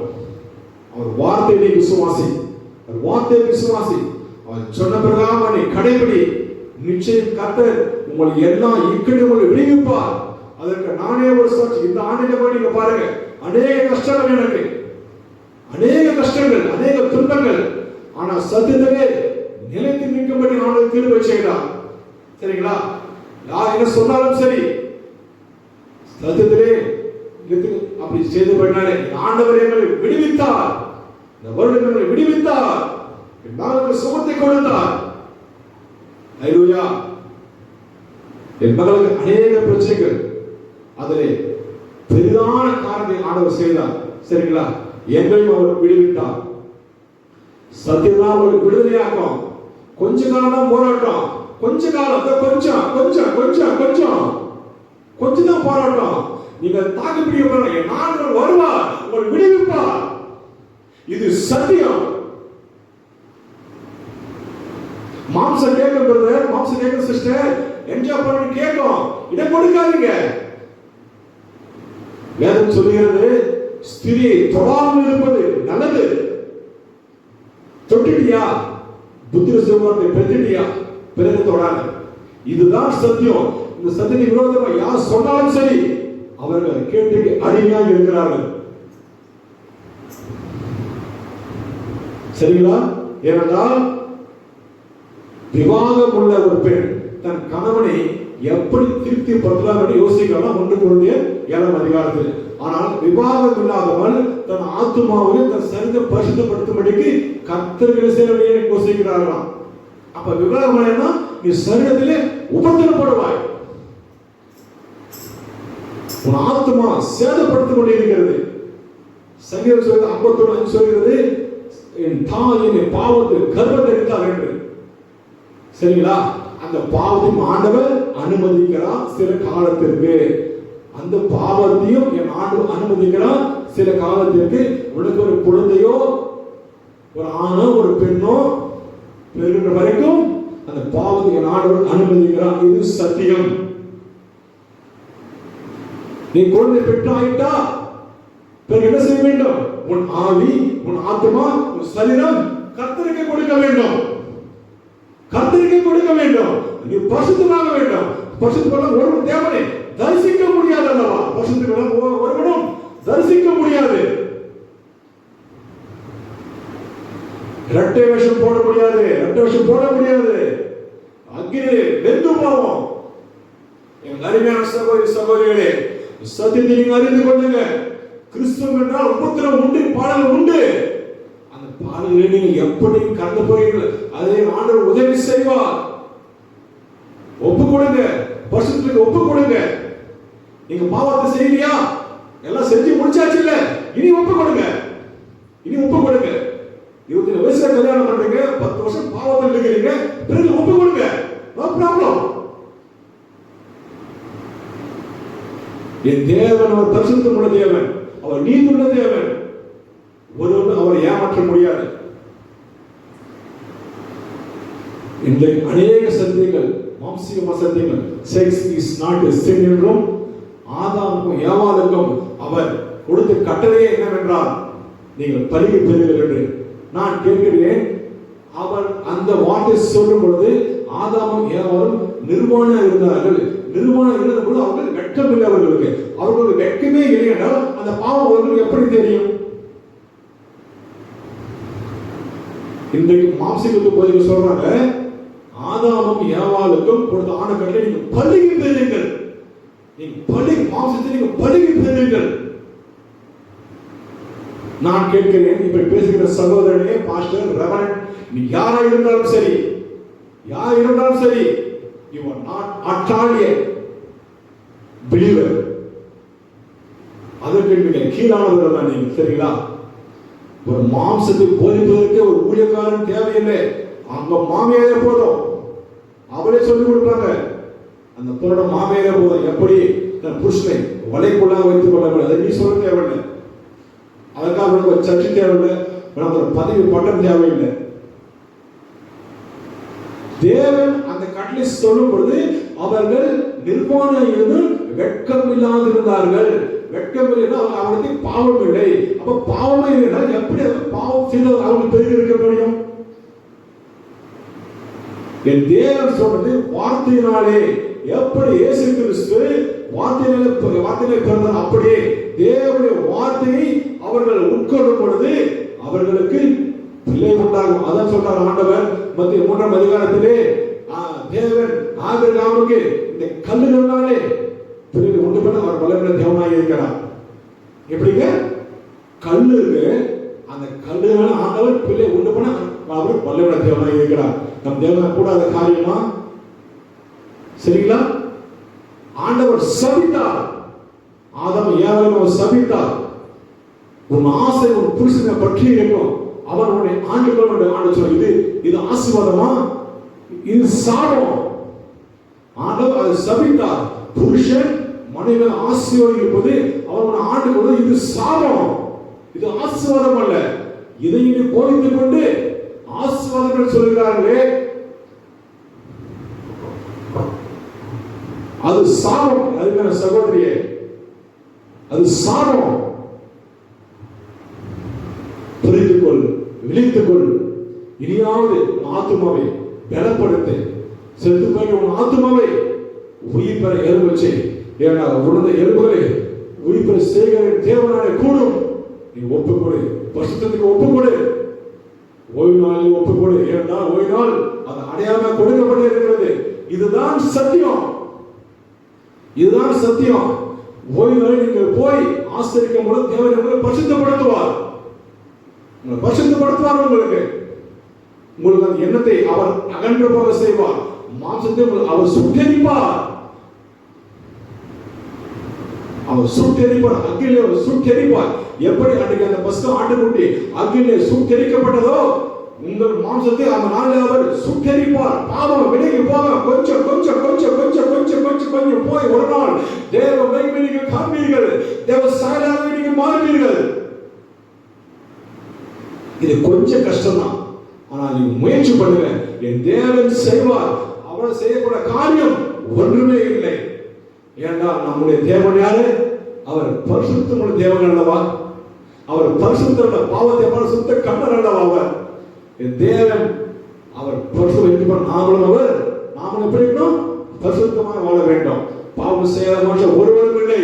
அவர் வார்த்தையை நீ விசுவாசி, அவர் வார்த்தையை விசுவாசி, அவர் சொன்ன பிரகாரம் நீ கடைபிடி. நிச்சயம் கர்த்தர் உங்களை எல்லா இக்கட்டுகளை விடுவிப்பார். அதற்கு நானே ஒரு சாட்சி. இந்த ஆண்டில போய் நீங்க பாருங்க, அநேக கஷ்டங்கள், எனக்கு அநேக கஷ்டங்கள், அநேக துன்பங்கள். ஆனா சத்தியத்திலே நிலைத்து நிற்கும்படி ஆண்டவர் கிருபை செய்கிறார். சரிங்களா? யார் என்ன சொன்னாலும் சரி, சத்தியத்திலே அப்படி செய்து பண்ணாலே ஆண்டவர் எங்களை விடுவித்தார். இந்த வருடம் எங்களை விடுவித்தார், நாளுக்கு சுகத்தை கொடுத்தார். ஹல்லேலூயா. என் மகளுக்கு அநேக பிரச்சனைகள், அதிலே பெரிதான காரியத்தை ஆண்டவர் செய்தார். சரிங்களா? எங்களையும் அவர் விடுவித்தார். சத்தியமா அவருக்கு விடுதலையாக்கும். கொஞ்ச காலம் தான் போராட்டம், கொஞ்ச காலம், கொஞ்சம் கொஞ்சம் கொஞ்சம் கொஞ்சம் கொஞ்சம் தான் போராட்டம். நீங்க தாக்கு பிடிக்க என் ஆண்டவர் வருவார், உங்களை விடுவிப்பார். இது சத்தியம். மாம்சம் கேட்கும் பிரதர், மாம்சம் கேட்கும் சிஸ்டர், என்ஜாய் பண்ணி கேட்கும், இடம் கொடுக்காதீங்க. வேதம் சொல்லுகிறது ஸ்திரியை தொடாமல் இருப்பது நல்லது. தொட்டுட்டியா, புத்திர சிவத்தை பெற்றுட்டியா, பிறகு தொடாத. இதுதான் சத்தியம். இந்த சத்தியத்தை விரோதமா யார் சொன்னாலும் சரி, அவர்கள் கேட்டுக்கு அடிமையாக இருக்கிறார்கள். சரிங்களா? ஏனென்றால் விவாகம் உள்ள ஒரு பெண் தன் கணவனை எப்படி திருப்திப்படுத்தலாம் என்று யோசிக்கலாம் 1 கொரிந்தியர் 7ஆம் அதிகாரத்தில். ஆனால் விவாகம் இல்லாதவள் தன் ஆத்துமாவை தன் சரீரத்தை பரிசுத்தப்படுத்தும்படிக்கு கர்த்தர் சேவையை யோசிக்கிறார்களாம். அப்ப விவாகம் என்ன? நீ சரீரத்திலே உபத்திரப்படுவாய், உன் ஆத்துமா சேதப்படுத்திக் கொண்டிருக்கிறது. சங்கீதம் சொல்கிறது 51 சொல்கிறது, என் தாய் என்னை பாவத்தை கர்ப்பத்தரித்தார் என்று. சரிங்களா? அந்த பாவத்தையும் ஆண்டவர் அனுமதிக்கிறார் சில காலத்திற்கு. அந்த பாவத்தையும் என் ஆண்டவர் அனுமதிக்கிறார் சில காலத்திற்கு. உனக்கு ஒரு குழந்தையோ ஒரு ஆணோ ஒரு பெண்ணோ பெறுகின்ற வரைக்கும் அந்த பாவத்தை என் ஆண்டவர் அனுமதிக்கிறார். இது சத்தியம். நீ குழந்தை பெற்றாயிட்டா பிறகு என்ன செய்ய வேண்டும்? உன் ஆவி, உன் ஆத்மா, உன் சரீரம் கர்த்தருக்கு கொடுக்க வேண்டும். கர்த்தருக்கு கொடுக்க வேண்டும். நீ பரிசுத்தமாக வேண்டும். பரிசுத்தமாக ஒருவன் தேவனை தரிசிக்க முடியாது அல்லவா? பரிசுத்தமாக ஒருவனும் தரிசிக்க முடியாது. இரட்டை வேஷம் போட முடியாது. இரட்டை வேஷம் போட முடியாது. அக்கினி வெந்து போவோம். என் அருமையான சகோதரி சகோதரிகளே, சத்தியத்தை நீங்க அறிந்து கொள்ளுங்க. கிறிஸ்துவ என்றால் உபத்திரம் உண்டு, பாடல் உண்டு. அந்த பாடல்களை நீங்க எப்படி கடந்து போகிறீர்கள், அதை ஆண்டவர் உதவி செய்வார். ஒப்பு கொடுங்க, பரிசுத்தத்துக்கு ஒப்பு கொடுங்க. நீங்க பாவத்தை செய்யலையா? எல்லாம் செஞ்சு முடிச்சாச்சு இல்ல? இனி ஒப்பு கொடுங்க. இனி ஒப்பு கொடுங்க. 20 வயசுல கல்யாணம் பண்றீங்க, 10 வருஷம் பாவத்தில் இருக்கிறீங்க, பிறகு ஒப்பு கொடுங்க. No problem. என் தேவன் அவர் பரிசுத்தமுள்ள தேவன், அவர் நீதியுள்ள தேவன். ஒருவரும் அவரை ஏமாற்ற முடியாது. இன்றைக்கு அநேக சத்தியங்கள், மாம்சீக சத்தியங்கள், செக்ஸ் இஸ் நாட் எ சின் என்றும் ஆதாமுக்கும் ஏவாளுக்கும் அவர் கொடுத்த கட்டளையே என்னவென்றால் நீங்கள் பருகி பெறுங்கள் என்று. நான் கேட்கிறேன், அவர் அந்த வார்த்தை சொல்லும் பொழுது ஆதாமும் ஏவாளும் நிர்வாணம் இருந்தார்கள். நிர்வாணம் இருந்த பொழுது அவர்கள் வெட்கம் இல்லை. அவர்களுக்கு வெட்கமே இல்லை என்றால் அந்த பாவம் அவர்களுக்கு எப்படி தெரியும்? இன்றைக்கு மாம்சீகத்துக்கு போய் சொல்றாங்க, ஆதாமும் ஏவாளுக்கும் கொடுத்த ஆணைக்கட்டளை நீங்க பழுகி பெறுங்கள். நீங்க பழுகி மாம்சத்தை நீங்க பழுகி பெறுங்கள். நான் கேட்கிறேன், இப்ப பேசுகிற சகோதரனே, பாஸ்டர், ரெவரண்ட், நீ யாரா இருந்தாலும் சரி, யார் இருந்தாலும் சரி, you are not at all a believer. அதற்கு நீங்க கீழானவர்கள் தான் நீங்க. சரிங்களா? ஒரு மாம்சத்தை போதிப்பதற்கு ஒரு ஊழியக்காரன் தேவையில்லை. அங்க மாமியாரே போதும். அவளே சொல்லி கொடுப்பாங்க. அந்த பொண்ணோட மாமியாரே போதும். எப்படி தன் புருஷனை வலைக்குள்ளாக வைத்துக் கொள்ள முடியாது, அதை நீ சொல்ல தேவையில்லை. அதுக்காக ஒரு சர்ச்சை தேவையில்லை, ஒரு பதவி பட்டம் தேவையில்லை. தேவன் அந்த கட்டளை சொல்லும் பொழுது அவர்கள் நிர்வாணம் இருந்து வெட்கம் இல்லாதிருந்தார்கள். வெட்கம் இல்லைன்னா அவர்களுக்கு பாவம் இல்லை. அப்ப பாவமே இல்லைன்னா எப்படி பாவம் செய்தவர் அவர்கள் பெருகி இருக்க முடியும்? என் தேவன் சொல்றது வார்த்தையினாலே, எப்படி இயேசு கிறிஸ்து வார்த்தையினாலே பிறந்தார், அப்படியே தேவனுடைய வார்த்தையை அவர்கள் உட்கொள்ளும் பொழுது அவர்களுக்கு பிள்ளை உண்டாகும். அதான் சொல்றார் ஆண்டவர் மத்திய 3ஆம் அதிகாரத்திலே, தேவன் ஆபிரகாமுக்கு இந்த கல்லுகளாலே பிள்ளை உண்டு பண்ண அவர் வல்லமையுள்ள தேவனாய் இருக்கிறார். எப்படிங்க? கல்லு இருக்கு, அந்த கல்லுகளால ஆண்டவர் பிள்ளை உண்டு பண்ண அவர் வல்லமையுள்ள தேவனாய் இருக்கிறார். நம் தேவன் கூடாத காரியமா? சரிங்களா? ஆண்டவர் சபித்தார், ஆதாம் ஏவாளை அவர் சபித்தார். உன் ஆசை உன் புருஷனை பற்றி இருக்கும், அவன் உன்னை ஆண்டுகள் ஆண்டு சொல்ல, இது ஆசீர்வாதமா? இது சாபம். ஆண்டவர் அதை சபித்தார். புருஷன் மனைவி ஆசீர்வாதம் இருப்பது அவன் ஆண்டு கொண்டு இது சாபம், இது ஆசீர்வாதம் அல்ல. இதை போதித்துக் கொண்டு ஆசீர்வாதம் சொல்கிறார்களே, அது சாபம். அதுக்கான சகோதரியே, அது சாபம். புரிந்துகொள், விழித்துக்கொள். இனியாவது ஆத்துமாவை பலப்படுத்த, செத்து போய் உன் ஆத்துமாவை உயிர் பெற எலும்பு. ஏன்னா உணர்ந்த எலும்புகளை உயிர் பெற செய்கிற தேவனான கூடும். நீ ஒப்புக்கொடு, பரிசுத்தத்துக்கு ஒப்புக்கொடு, ஓய்வு நாளில் ஒப்புக்கொடு. ஏன்னா ஓய்வு நாள் அது அடையாளமாக கொடுக்கப்பட்டு இருக்கிறது. இதுதான் சத்தியம், இதுதான் சத்தியம். ஓய்வு நாளில் நீங்கள் போய் ஆசரிக்கும் பொழுது தேவன் உங்களை பரிசுத்தப்படுத்துவார், உங்களை பரிசுத்தப்படுத்துவார். உங்களுக்கு அந்த எண்ணத்தை அவர் அகன்று போக செய்வார். மாம்சத்தை அவர் சுட்டெரிப்பார், அவர் சுட்டெரிப்பார். அக்கிலே அவர் சுட்டெரிப்பார். எப்படி அன்றைக்கு அந்த பஸ்கா ஆட்டுக்குட்டி அக்கிலே சுட்டெரிக்கப்பட்டதோ, உங்கள் மாம்சத்தை அந்த நாளில் அவர் சுட்டெரிப்பார். பாவம் விலகி போக கொஞ்சம் கொஞ்சம் கொஞ்சம் கொஞ்சம் கொஞ்சம் கொஞ்சம் கொஞ்சம் போய் ஒரு நாள் தேவ மகிமை நீங்கள் காண்பீர்கள், தேவ சாயலாக நீங்கள் மாறுவீர்கள். இது கொஞ்சம் கஷ்டம் தான், ஆனால் நீங்க முயற்சி பண்ணுங்க. என் தேவன் செய்வார். அவர் செய்யக்கூடிய காரியம் ஒன்றுமே இல்லை. ஏனென்றால் நம்முடைய தேவன் யாரு? அவர் பரிசுத்தமுள்ள தேவன் அல்லவா? அவர் பரிசுத்த, பாவத்தை பரிசுத்த கண்ணர் அல்லவா? அவர் என் தேவன், அவர் பரிசுத்தம். நாமும் எப்படி இருக்கணும்? பரிசுத்தமாக வாழ வேண்டும். பாவம் செய்யாத மனுஷன் ஒருவரும் இல்லை,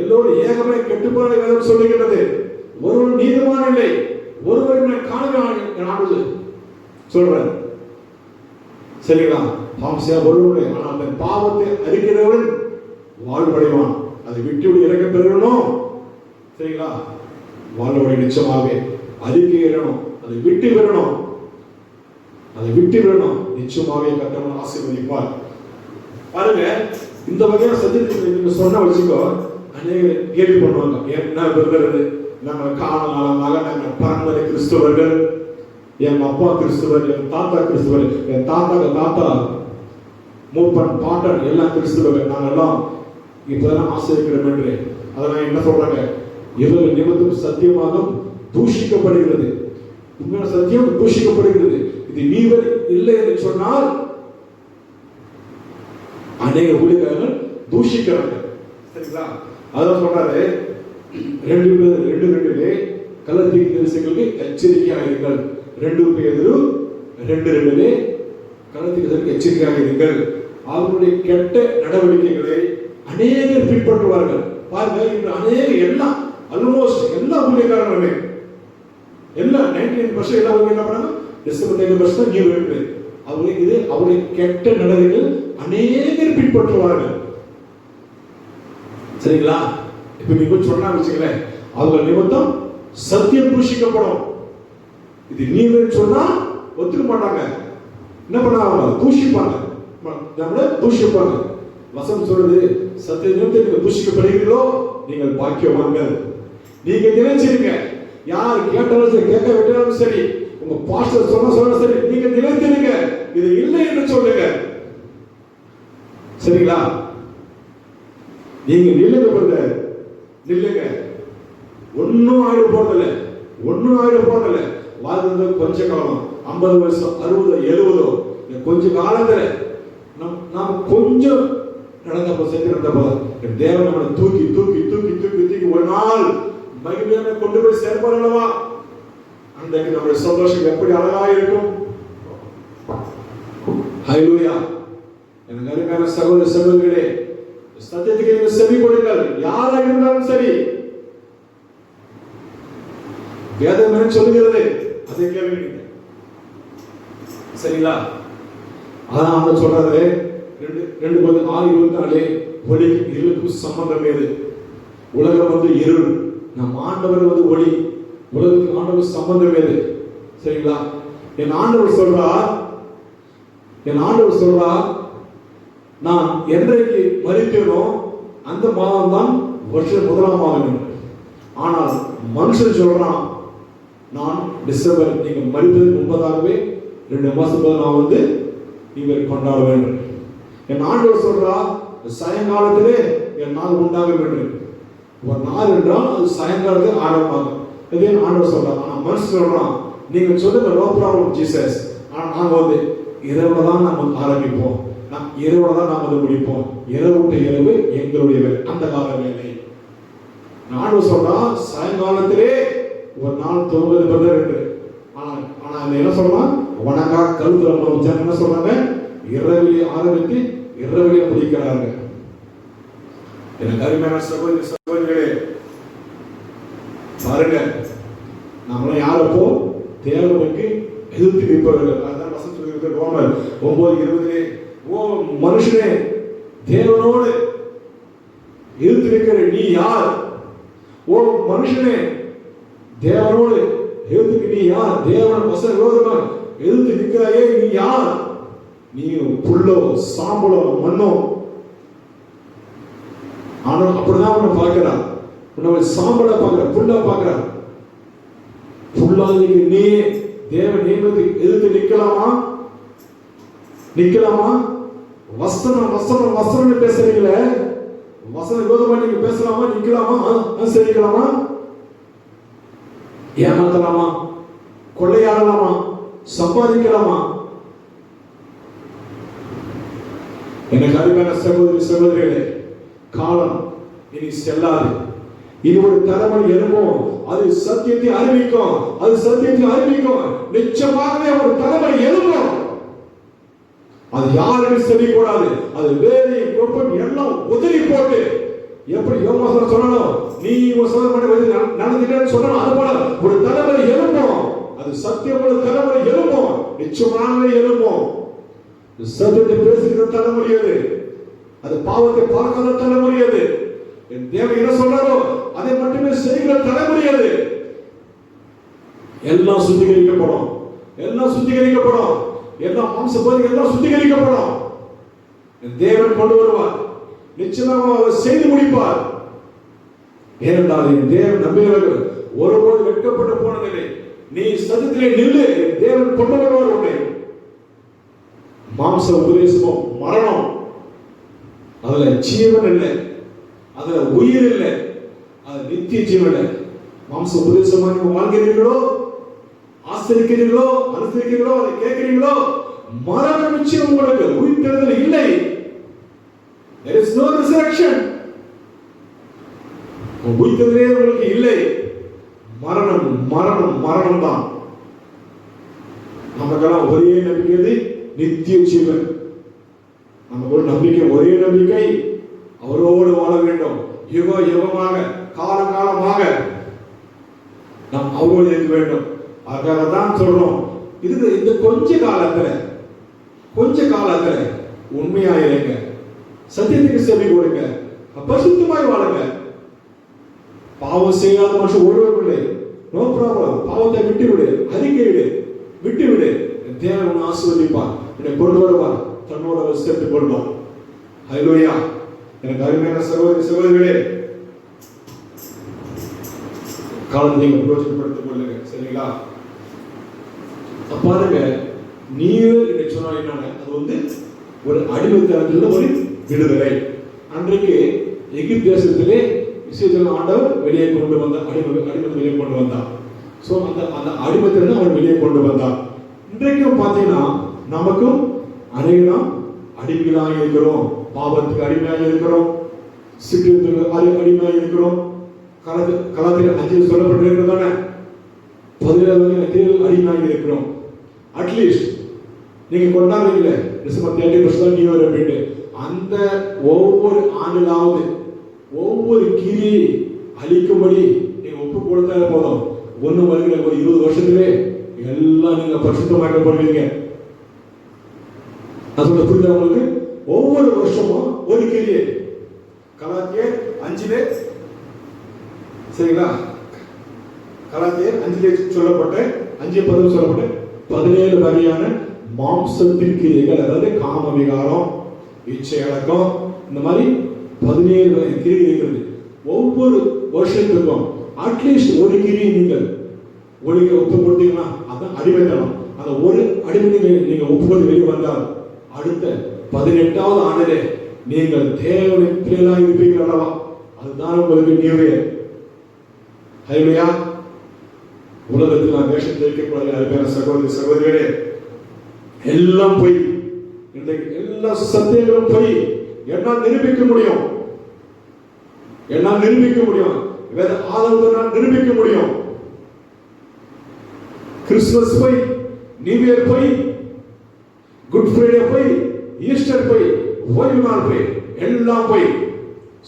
எல்லோரும் ஏகமே கெட்டுப்போன வேதம் சொல்லுகிறது. ஒருவன் நீதிமான் இல்லை, ஒருவரும் காணவே சொல்றேன். சரிங்களா? பாவம் செய்ய ஒருவருடைய, ஆனால் அந்த பாவத்தை அறிக்கிறவன் வாழ்வடைவான். அதை விட்டு இறக்க பெறணும். சரிங்களா? வாழ்வடை நிச்சயமாகவே அறிக்கையிடணும், அதை விட்டு விடணும், அதை விட்டு விடணும். நிச்சயமாகவே கர்த்தர் ஆசீர்வதிப்பார். பாருங்க, இந்த வகையான சத்தியத்தை நீங்க சொன்ன வச்சுக்கோ, அநேக கேள்வி பண்ணுவாங்க. என்ன பெறுகிறது? நாங்கள் காரணமாக நாங்கள் பரம்பரை கிறிஸ்தவர்கள், என் அப்பா கிறிஸ்தவர், என் தாத்தா கிறிஸ்தவர், என் தாத்தா மூப்பன் பாட்டன் எல்லாம் கிறிஸ்தவர்கள், நாங்கள் எல்லாம் இப்பதான் ஆசிரியக்கிறோம் என்று. அதனால் என்ன சொல்றாங்க? இவர்கள் நிமித்தம் சத்தியமாக தூஷிக்கப்படுகிறது. உண்மையான சத்தியம் தூஷிக்கப்படுகிறது. இது நீவர் இல்லை என்று சொன்னால் அநேக ஊழியர்கள் தூஷிக்கிறாங்க. சரிங்களா? அதான் சொல்றாரு 2:2 கலத்திய தரிசனங்களுக்கு எச்சரிக்கையாக இருங்கள். 2 பேதுரு 2:2 கலத்தியருக்கு எச்சரிக்கையாக இருங்கள். அவருடைய கெட்ட நடவடிக்கைகளை அநேகர் பின்பற்றுவார்கள். பாருங்க, இன்று அநேக எல்லாம் ஆல்மோஸ்ட் எல்லா ஊழியக்காரர்களுமே எல்லாம் 99% எல்லா ஊழியர்கள் என்ன பண்ணாங்க? டிசம்பர் 9% நியூ இயர் அவங்களுக்கு இது அவருடைய கெட்ட நடவடிக்கைகள் அநேகர் பின்பற்றுவார்கள். சரிங்களா? இப்ப நீங்க சொன்னா வச்சுங்களேன், அவங்க நிமித்தம் சத்தியம் தூஷிக்கப்படும். இது நீங்க சொன்னா ஒத்துக்க மாட்டாங்க. என்ன பண்ணாங்க? தூஷிப்பாங்க, நம்மள தூஷிப்பாங்க. வசனம் சொல்றது, சத்திய நிமித்தம் நீங்க தூஷிக்கப்படுகிறீர்களோ நீங்கள் பாக்கியவான்கள். நீங்க நினைச்சிருங்க, யார் கேட்டாலும் சரி, கேட்க விட்டாலும் சரி, உங்க பாஸ்டர் சொன்ன சரி, நீங்க நினைத்திருங்க, இது இல்லை என்று சொல்லுங்க. சரிங்களா? நீங்க நில்லுங்க, நில்லுங்க. ஒன்னும் ஆயிட போறதில்லை, ஒன்னும் ஆயிட போறதில்லை. வாழ்ந்தது கொஞ்ச காலம், 50 வருஷம், 60, 70, கொஞ்ச காலத்துல நாம் கொஞ்சம் நடந்தப்போ சேர்த்து நடந்தப்போ தேவன் நம்மளை தூக்கி தூக்கி தூக்கி தூக்கி தூக்கி ஒரு நாள் மகிமையான கொண்டு போய் சேர்ப்பார் அல்லவா? அன்றைக்கு நம்முடைய சந்தோஷம் எப்படி அழகா இருக்கும். ஹல்லேலூயா. எனக்கு அருமையான சகோதர சகோதரிகளே, சத்தியத்துக்கு நீங்கள் செவி கொடுங்கள். யாராக இருந்தாலும் சரி, வேதம் என்ன சொல்லுகிறது அதை கேளுங்க. சரிங்களா? அதான் அவங்க சொல்றாரு 2:6 ஒளிக்கும் இருளுக்கும் சம்பந்தம் ஏது? உலகம் இருள், நம் ஆண்டவர் ஒளி. உலகத்துக்கு ஆண்டவர் சம்பந்தம் ஏது? சரிங்களா? என் ஆண்டவர் சொல்றார், நான் என்றைக்கு மரித்தேனோ அந்த மாதம் தான் வருஷம் 1ஆம் மாதம். ஆனால் மனுஷன் சொல்றான், நான் டிசம்பர், நீங்க மரித்ததுக்கு முன்பதாகவே 2 மாசம் நான் நீங்கள் கொண்டாட வேண்டும். என் ஆண்டவர் சொல்றா, சாயங்காலத்திலே என் நாள் உண்டாகும் என்று. ஒரு நாள் என்றால் அது சாயங்காலத்தில் ஆரம்பமாகும். இதே ஆண்டவர் சொல்றான். ஆனா மனுஷன் சொல்றான், நீங்க சொல்லுங்க நோ ப்ராப்ளம் ஜீசஸ், ஆனா நாங்க வந்து இரவுல தான் நம்ம ஆரம்பிப்போம், இரவுல தான் நாம அதை முடிப்போம், இரவு விட்டு இரவு எங்களுடைய வேலை, அந்த கால வேலை. ஆண்டவர் சொல்றான் சாயங்காலத்திலே ஒரு நாள் தோன்றது பிரதர் என்று. ஆனா என்ன சொல்றான், வணங்கா கழுத்துல வச்சாங்க. என்ன சொல்றாங்க, இரவிலே ஆரம்பித்து இரவிலே முடிக்கிறாங்க. எனக்கு அருமையான சகோதரி சகோதரிகளே, பாருங்க, நம்மளாம் யாரப்போ தேவனுக்கு எதிர்த்து நிற்பவர்கள். அதுதான் வசனம் சொல்கிறது ரோமர் 9:20. ஓ மனுஷனே, தேவனோடு எதிர்த்து நிற்கிற நீ யார்? ஓ மனுஷனே, தேவனோடு எதிர்த்து நீ யார்? தேவன் வசன விரோதமா எதிர்த்து நிற்கிறாயே நீ யார்? நீ புல்லோ சாம்பலோ மண்ணோ. ஆனால் அப்படிதான் அவனை பார்க்கிறான். உன்னை சாம்பலை பார்க்கிற, புல்லா பார்க்கிறான். புல்லாதிக்கு நீ தேவ நியமத்துக்கு எதிர்த்து நிக்கலாமா? நிக்கலாமா? வசனம் வசனம் வசனம் பேசுறீங்களே, வசன விரோதமா நீங்க பேசலாமா? நிக்கலாமா? அனுசரிக்கலாமா? ஏமாத்தலாமா? கொள்ளையாடலாமா? சம்பாதிக்கலாமா? எனக்கு அருமையான சகோதரி சகோதரிகளே, காலம் இனி செல்லாது. இது ஒரு தலைமுறை எழும்பும், அது சத்தியத்தை அறிவிக்கும், அது சத்தியத்தை அறிவிக்கும். நிச்சயமாகவே ஒரு தலைமுறை எழும்பும். அது யாருக்கும் தெரியக்கூடாது. அது வேலை குழப்பம் எல்லாம் உதறி போட்டு, எப்படி யோகாசனம் சொல்லணும், நீ நடந்துட்டேன்னு சொல்லணும், அது போல ஒரு தலைமுறை எழும்பும். அது சத்தியமுள்ள தலைமுறை எழும்பும், நிச்சயமாகவே எழும்பும். சத்தியத்தை பேசுகிற தலைமுறை அது, அது பாவத்தை பார்க்காத தலைமுறை அது. தேவன் என்ன சொல்றாரோ அதை மட்டுமே செய்கிற தலைமுறை அது. எல்லாம் சுத்திகரிக்கப்படும், எல்லாம் சுத்திகரிக்கப்படும், எல்லாம் மாம்சபோதி எல்லாம் சுத்திகரிக்கப்படும். தேவன் கொண்டு வருவார், நிச்சயமாக அவர் செய்து முடிப்பார். ஏனென்றால் தேவன் நம்பியவர்கள் ஒருபோது வெட்கப்பட்டு போனதில்லை. நீ சத்தியத்திலே நில்லு, தேவன் கொண்டு வருவார் உன்னை. மாம்ச உபதேசமோ மரணம், அதுல ஜீவன் இல்லை, அதுல உயிர் இல்லை, அது நித்திய ஜீவன் இல்லை. மாம்ச உபதேசமா நீங்க வாழ்கிறீர்களோ, ஆசிரிக்கிறீர்களோ, அனுசரிக்கிறீர்களோ, அதை கேட்கிறீங்களோ, மரணம் நிச்சயம் உங்களுக்கு, உயிர்த்தெழுதல் இல்லை. There is no resurrection. உயிர்த்தெழுதலே உங்களுக்கு இல்லை. மரணம் மரணம் மரணம் தான். நமக்கெல்லாம் ஒரே நம்பிக்கை நித்திய ஜீவன். நமக்கு ஒரு நம்பிக்கை, ஒரே நம்பிக்கை, அவரோடு வாழ வேண்டும். யுக யுகமாக, காலகாலமாக நாம் அவரோடு இருக்க வேண்டும். அதுக்காக தான் சொல்றோம், இது இந்த கொஞ்ச காலத்துல உண்மையாயிருங்க, சத்தியத்துக்கு செவி கொடுங்க, பரிசுத்தமாய் வாழுங்க. பாவம் செய்யாத மனுஷன் ஒருவருமில்லை. No problem. பாவத்தை விட்டு விடு, அறிக்கையிடு, விட்டு விடு. தேவன் ஆசீர்வதிப்பார், என்னை கொண்டு வருவார், தன்னோட சேர்த்துக் கொள்வார். ஹல்லேலூயா. எனக்கு அருமையான சகோதரி சகோதரிகளே, காலத்தை பிரயோஜனப்படுத்திக் கொள்ளுங்க. சரிங்களா? பாருங்க, நீர் என்று சொன்னால் என்னன்னா, அது வந்து ஒரு அடிமைத்தனத்திலிருந்து ஒரு விடுதலை. அன்றைக்கு எகிப்து தேசத்திலே இஸ்ரவேல் ஆண்டவர் வெளியே கொண்டு வந்தார், அடிமை வெளியே கொண்டு வந்தார். சோ அந்த அடிமைத்திலிருந்து அவர் வெளியே கொண்டு வந்தார். இன்றைக்கும் பார்த்தீங்கன்னா நமக்கும் அநேகம் அடிமைகளாக இருக்கிறோம். பாவத்துக்கு அடிமையாக இருக்கிறோம், சிற்றத்துக்கு அடிமையாக இருக்கிறோம். கலாத்திர 5 சொல்லப்பட்டிருக்கிறதான 17 அடிமையாக இருக்கிறோம். அட்லீஸ்ட் நீங்க கொண்டாடுறீங்களே டிசம்பர் 31 நியூ இயர் அப்படின்னு, அந்த ஒவ்வொரு ஆண்டிலாவது ஒவ்வொரு கிரியை அழிக்கும்படி நீங்க ஒப்பு கொடுத்தா போதும், ஒண்ணு வருகிற ஒரு 20 வருஷத்திலே எல்லாம் நீங்க பரிசுத்தமாக்கப்படுவீங்க. அதோட புரிதல் உங்களுக்கு. ஒவ்வொரு வருஷமும் ஒரு கிரியை, கலாத்தியர் 5 சரிங்களா, கலாத்தியர் 5 சொல்லப்பட்ட 5:10 சொல்லப்பட்ட 17 வகையான மாம்சத்தின் கிரியைகள், அதாவது காம விகாரம், இச்சை அடக்கம், இந்த மாதிரி 17 வகை கிரியை இருக்கிறது. ஒவ்வொரு வருஷத்துக்கும் அட்லீஸ்ட் ஒரு கிரியை நீங்கள் ஒப்பு கொடுத்தீங்கன்னா அதான் அடிமைத்தனம். அந்த ஒரு அடிமை நீங்க ஒப்பு கொடுத்து வெளியே வந்தால் அடுத்த 18வது ஆண்டிலே நீங்கள் தேவனின் பிள்ளைகளாக இருப்பீர்கள் அல்லவா? அதுதான் உங்களுக்கு நியூ இயர். ஹல்லேலூயா. உலகத்தில் நான் வேஷம் தெரிவிக்கக்கூடாது அருமையான சகோதரி சகோதரிகளே, எல்லாம் பொய். இன்றைக்கு எல்லா சத்தியங்களும் பொய். என்னால் நிரூபிக்க முடியும், என்னால் நிரூபிக்க முடியும், வேற ஆதாரத்தினால் நிரூபிக்க முடியும். கிறிஸ்துமஸ் போய், நியூ இயர் போய், குட் ஃப்ரைடே போய், ஈஸ்டர் போய், ஓய்வு நாள் போய், எல்லாம் போய்.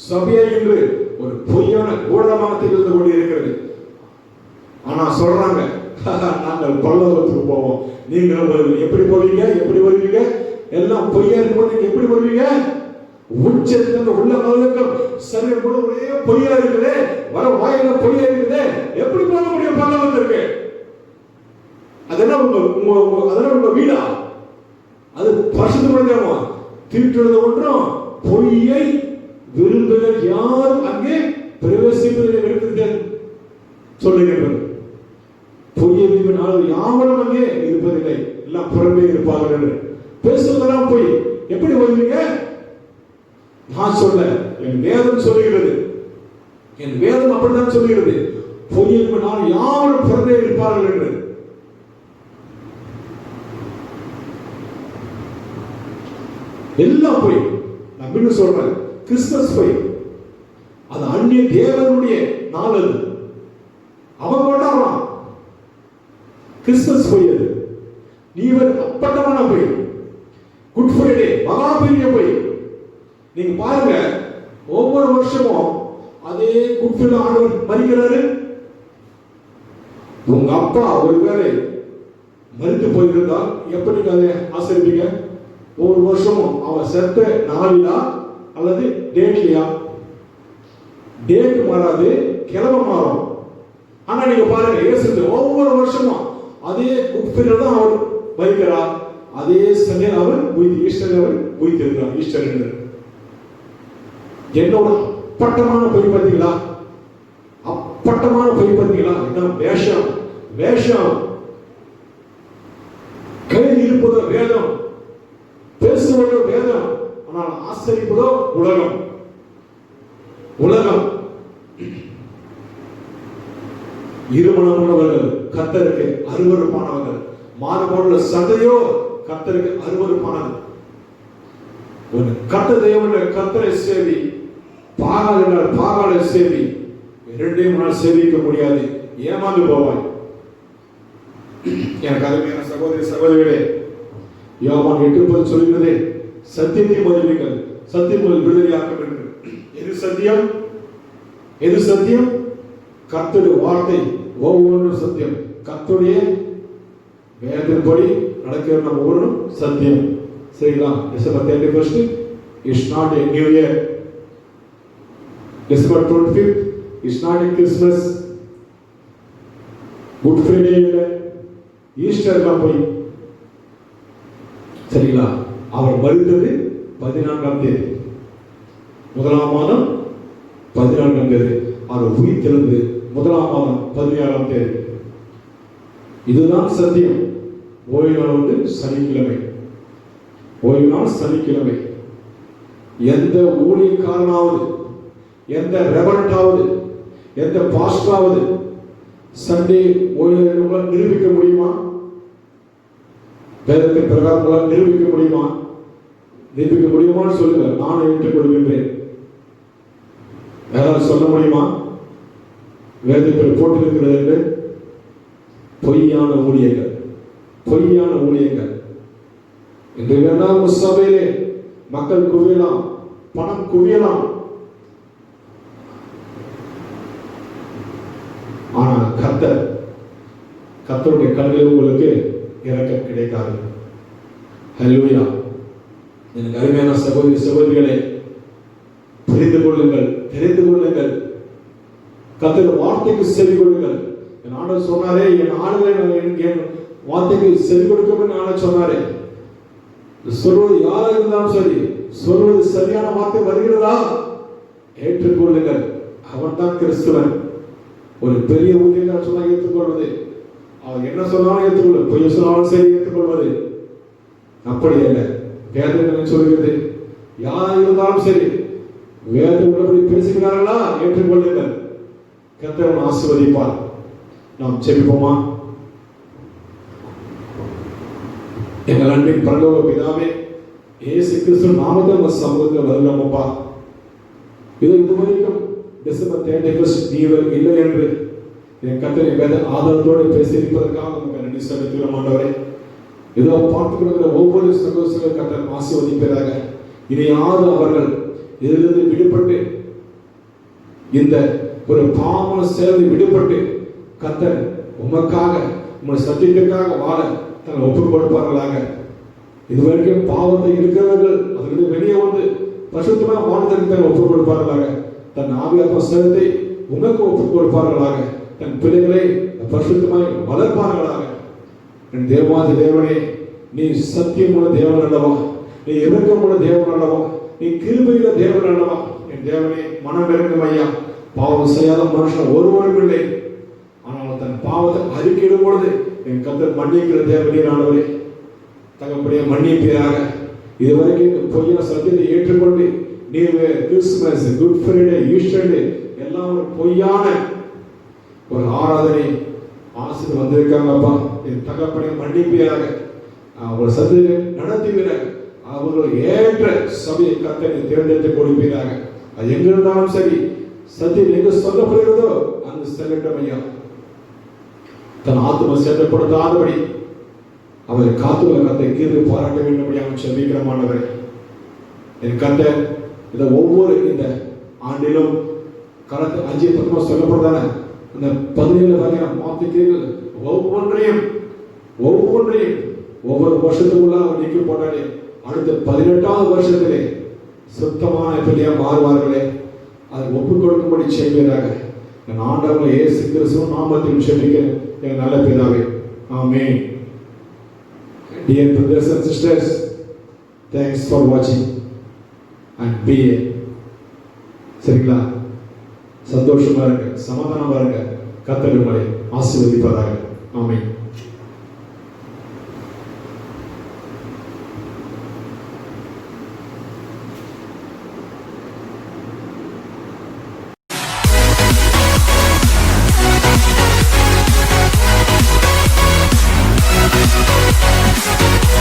சபையை இன்று ஒரு பொய்யான கூடமானத்தில் இருந்து கொண்டு இருக்கிறது. ஆனா சொல்றாங்க நாங்கள் பரலோகத்துக்கு போவோம். நீங்களும் வருவீங்க. எப்படி போவீங்க? எப்படி வருவீங்க? எல்லாம் பொய்யா இருக்கும்போது எப்படி வருவீங்க? உச்சத்திலிருந்து உள்ள மகளுக்கும் சரி ஒரே பொய்யா இருக்குது, வர வாயில பொய்யா இருக்குது, எப்படி போக முடியும் பரலோகத்திற்கு? அதெல்லாம் உங்க வீடா? அது பரிசுத்தமா தீட்டுறது ஒன்றும் பொய்யை விரும்புகிற யாரும் அங்கே பிரவேசிப்பதில்லை இருக்கிறது சொல்லுகிறது. பொய்யை விரும்பினால் யாரும் அங்கே இருப்பதில்லை, எல்லாம் புறம்பே இருப்பார்கள் என்று பேசுவதெல்லாம் பொய். எப்படி வருவீங்க? நான் சொல்ல, என் வேதம் சொல்லுகிறது, என் வேதம் அப்படித்தான் சொல்லுகிறது. பொய்யை விரும்பினால் யாரும் புறம்பே இருப்பார்கள் என்று. எல்லாம் போய் நான் இன்னும் சொல்றேன், கிறிஸ்துமஸ் போய் அது அந்நிய தேவனுடைய நாள், அது அவன் கொண்டாடுறான். கிறிஸ்துமஸ் போய் அது நீவர் அப்பட்டமான போய். குட் ஃப்ரைடே மகா பெரிய போய். நீங்க பாருங்க, ஒவ்வொரு வருஷமும் அதே குட் ஃப்ரைடே ஆண்டவர் மரிக்கிறாரு. உங்க அப்பா ஒருவேளை மரித்து போயிருந்தால் எப்படி அதை ஆசரிப்பீங்க? ஒவ்வொரு வருஷமும் அவன் செத்த நாளிலா அல்லது டேட்லியா? டேட் மாறாது, கிழமை மாறும். ஆனா நீங்க பாருங்க, இயேசு ஒவ்வொரு வருஷமும் அதே குட் ஃப்ரைடே தான் அவர் மரிக்கிறார். அதே சமயம் அவர் ஈஸ்டர் அவர் உயிர்த்தெழுந்தார். ஈஸ்டர் என்று என்னோட அப்பட்டமான பொய் பார்த்தீங்களா? அப்பட்டமான பொய் பார்த்தீங்களா? என்ன வேஷம், வேஷம். கையில் இருப்பதோ வேதம், பேசுவதோ வேதம், ஆனால் ஆசரிப்பதோ உலகம். உலகம். இருமணம் உள்ளவர்கள் கர்த்தருக்கு அருவருப்பானவர்கள். மாறுபாடுள்ள சண்டையோ கர்த்தருக்கு அருவருப்பானது. கர்த்த தேவனுடைய கர்த்தரை சேவி, பாகால் என்றால் பாகாலை சேவி. இரண்டையும் நாள் சேவிக்க முடியாது, ஏமாந்து போவாய். எனக்கு அருமையான சகோதரி சகோதரிகளே, யோவான் 8:10 சொல்கிறது, சத்தியத்தை அறிவீர்கள், சத்தியம் விடுதலையாக்கும் என்று. எது சத்தியம்? எது சத்தியம்? கர்த்தருடைய வார்த்தை ஒவ்வொன்றும் சத்தியம். கர்த்தருடைய வேதத்தின்படி நடக்கிற நம்ம ஒவ்வொன்றும் சத்தியம். சரிங்களா? December 31st is not a new year. December 25th is not a Christmas. Good Friday இல்லை, ஈஸ்டர்லாம் போய். சரிங்களா? அவர் மரித்தது 14ஆம் தேதி, முதலாம் மாதம் 14ஆம் தேதி. அவர் உயிர்த்தெழுந்து முதலாம் மாதம் 16ஆம் தேதி. இதுதான் சத்தியம். ஓய்வு நாள் வந்து சனிக்கிழமை. ஓய்வு நாள் சனிக்கிழமை. எந்த ஊழியக்காரனாவது, எந்த ரெவரண்டாவது, எந்த பாஸ்டராவது சண்டே ஓய்வு நிரூபிக்க முடியுமா? வேதத்தின் பிரகாரம் நிரூபிக்க முடியுமா? நிரூபிக்க முடியுமான்னு சொல்லுங்க, நானும் ஏற்றுக்கொள்கின்றேன். யாராவது சொல்ல முடியுமா? வேதத்தில் போட்டிருக்கிறது என்று பொய்யான ஊழியர்கள், பொய்யான ஊழியர்கள். இன்று வேண்டாம் சபையிலே மக்கள் குவியலாம், பணம் குவியலாம், ஆனால் கர்த்தருடைய கண்களில் உங்களுக்கு இரக்கம் கிடைக்காது. ஹல்லேலூயா. எனக்கு அருமையான சகோதரி சகோதரிகளே, புரிந்து கொள்ளுங்கள், தெரிந்து கொள்ளுங்கள், கர்த்தருடைய வார்த்தைக்கு செவி கொடுங்கள். என் ஆண்டவர் சொன்னாரே, என் ஆடுகளை என் வார்த்தைக்கு செவி கொடுக்கும் ஆண்டவர் சொன்னாரே. சொல்வது யாராக இருந்தாலும் சரி, சொல்வது சரியான வார்த்தை வருகிறதா ஏற்றுக்கொள்ளுங்கள். அவன் தான் கிறிஸ்துவன். ஒரு பெரிய ஊழியக்காரர் சொன்னா ஏற்றுக்கொள்வது, அவர் என்ன சொன்னாலும் ஏற்றுக்கொள்வது, பொய் சொன்னாலும் சரி ஏற்றுக்கொள்வது. அப்படி அல்ல. வேதம் சொல்கிறது, யாரா இருந்தாலும் சரி, வேதத்தை உள்ளபடி பேசுகிறார்களா ஏற்றுக்கொள்ளுங்கள். கர்த்தர் ஆசீர்வதிப்பார். நாம் ஜெபிப்போமா? எங்கள் அன்பின் பரலோக பிதாவே, இயேசு கிறிஸ்து நாமத்தில் உங்கள் சமூகத்தில் வருகிறோமப்பா. இதுவரைக்கும் டிசம்பர் 31 நீவர் இல்லை என்று என் கர்த்தரை வேத ஆதாரத்தோடு பேசியிருப்பதற்காக உங்களுக்கு நன்றி செலுத்துகிறோம் ஆண்டவரே. இதோ பார்த்து கொடுக்கிற ஒவ்வொரு சகோதரர்களும் கர்த்தர் ஆசீர்வதிப்பதாக. இனியாவது அவர்கள் இதிலிருந்து விடுபட்டு, இந்த ஒரு பாவமான செயலில் விடுபட்டு கர்த்தர் உமக்காக உங்கள் சத்தியத்திற்காக வாழ தன்னை ஒப்புக் கொடுப்பார்களாக. இதுவரைக்கும் பாவத்தை இருக்கிறவர்கள் அதிலிருந்து வெளியே வந்து பரிசுத்தமாக வாழ்ந்ததற்கு ஒப்புக் கொடுப்பார்களாக. தன் ஆவியாத்ம சரத்தை உமக்கு ஒப்புக் கொடுப்பார்களாக. தன் பிள்ளைகளை பரிசுத்தமாய் வளர்ப்பார்களாக. என் தேவாதி தேவனே, நீ சத்தியமுள்ள தேவன் அல்லவா? நீ இரக்கமுள்ள தேவன் அல்லவா? நீ கிருபையுள்ள தேவன் அல்லவா? என் தேவனே, மனம் இறங்கும் ஐயா. பாவம் செய்யாத மனுஷன் ஒருவரும் இல்லை. ஆனால் தன் பாவத்தை அறிக்கையிடும் பொழுது என் கர்த்தர் மன்னிக்கிற தேவனே, தகப்படிய மன்னிப்பீராக. இதுவரைக்கும் பொய்யா சத்தியத்தை ஏற்றுக்கொண்டு நீர் கிறிஸ்துமஸ், குட் ஃப்ரைடே, ஈஸ்டர் டே எல்லாம் ஒரு பொய்யான ஒரு ஆராதனை ஆசிரியர் வந்திருக்காங்கப்பா. என் தகப்பனை மன்னிப்பீராக. அவர் சத்தியத்தை நடத்துவீராக. அவர்கள் ஏற்ற சபையை கர்த்தரை தேர்ந்தெடுத்து கொடுப்பீராக. அது எங்க இருந்தாலும் சரி, சத்தியம் எங்க சொல்லப்படுகிறதோ அங்கு செல்லட்டும் ஐயா. தன் ஆத்ம சேதப்படுத்தாதபடி அவரை காத்துள்ள கத்தை கீழே பாராட்ட வேண்டும் அவன் செபிக்கிறமானவரை. என் கத்தை இதை ஒவ்வொரு இந்த ஆண்டிலும் கலத்து 5 சொல்லப்படுதான அந்த 17 வகையான மாத்திக்கீர்கள் ஒவ்வொன்றையும் ஒவ்வொரு வருஷத்துக்குள்ள அவர் நீக்கி போட்டாலே அடுத்த 18வது வருஷத்திலே சுத்தமான பிள்ளையா மாறுவார்களே. அதை ஒப்புக் கொடுக்கும்படி செய்வீராக. என் ஆண்டவரை இயேசு கிறிஸ்து நாமத்தில் செபிக்கிறேன் என் நல்ல பிதாவே. ஆமென். Dear brothers and sisters, thanks for watching and be சரிங்களா? சந்தோஷமா இருங்க, சமாதானமா இருங்க. கர்த்தர் உங்களை ஆசீர்வதிப்பாராக. ஆமென்.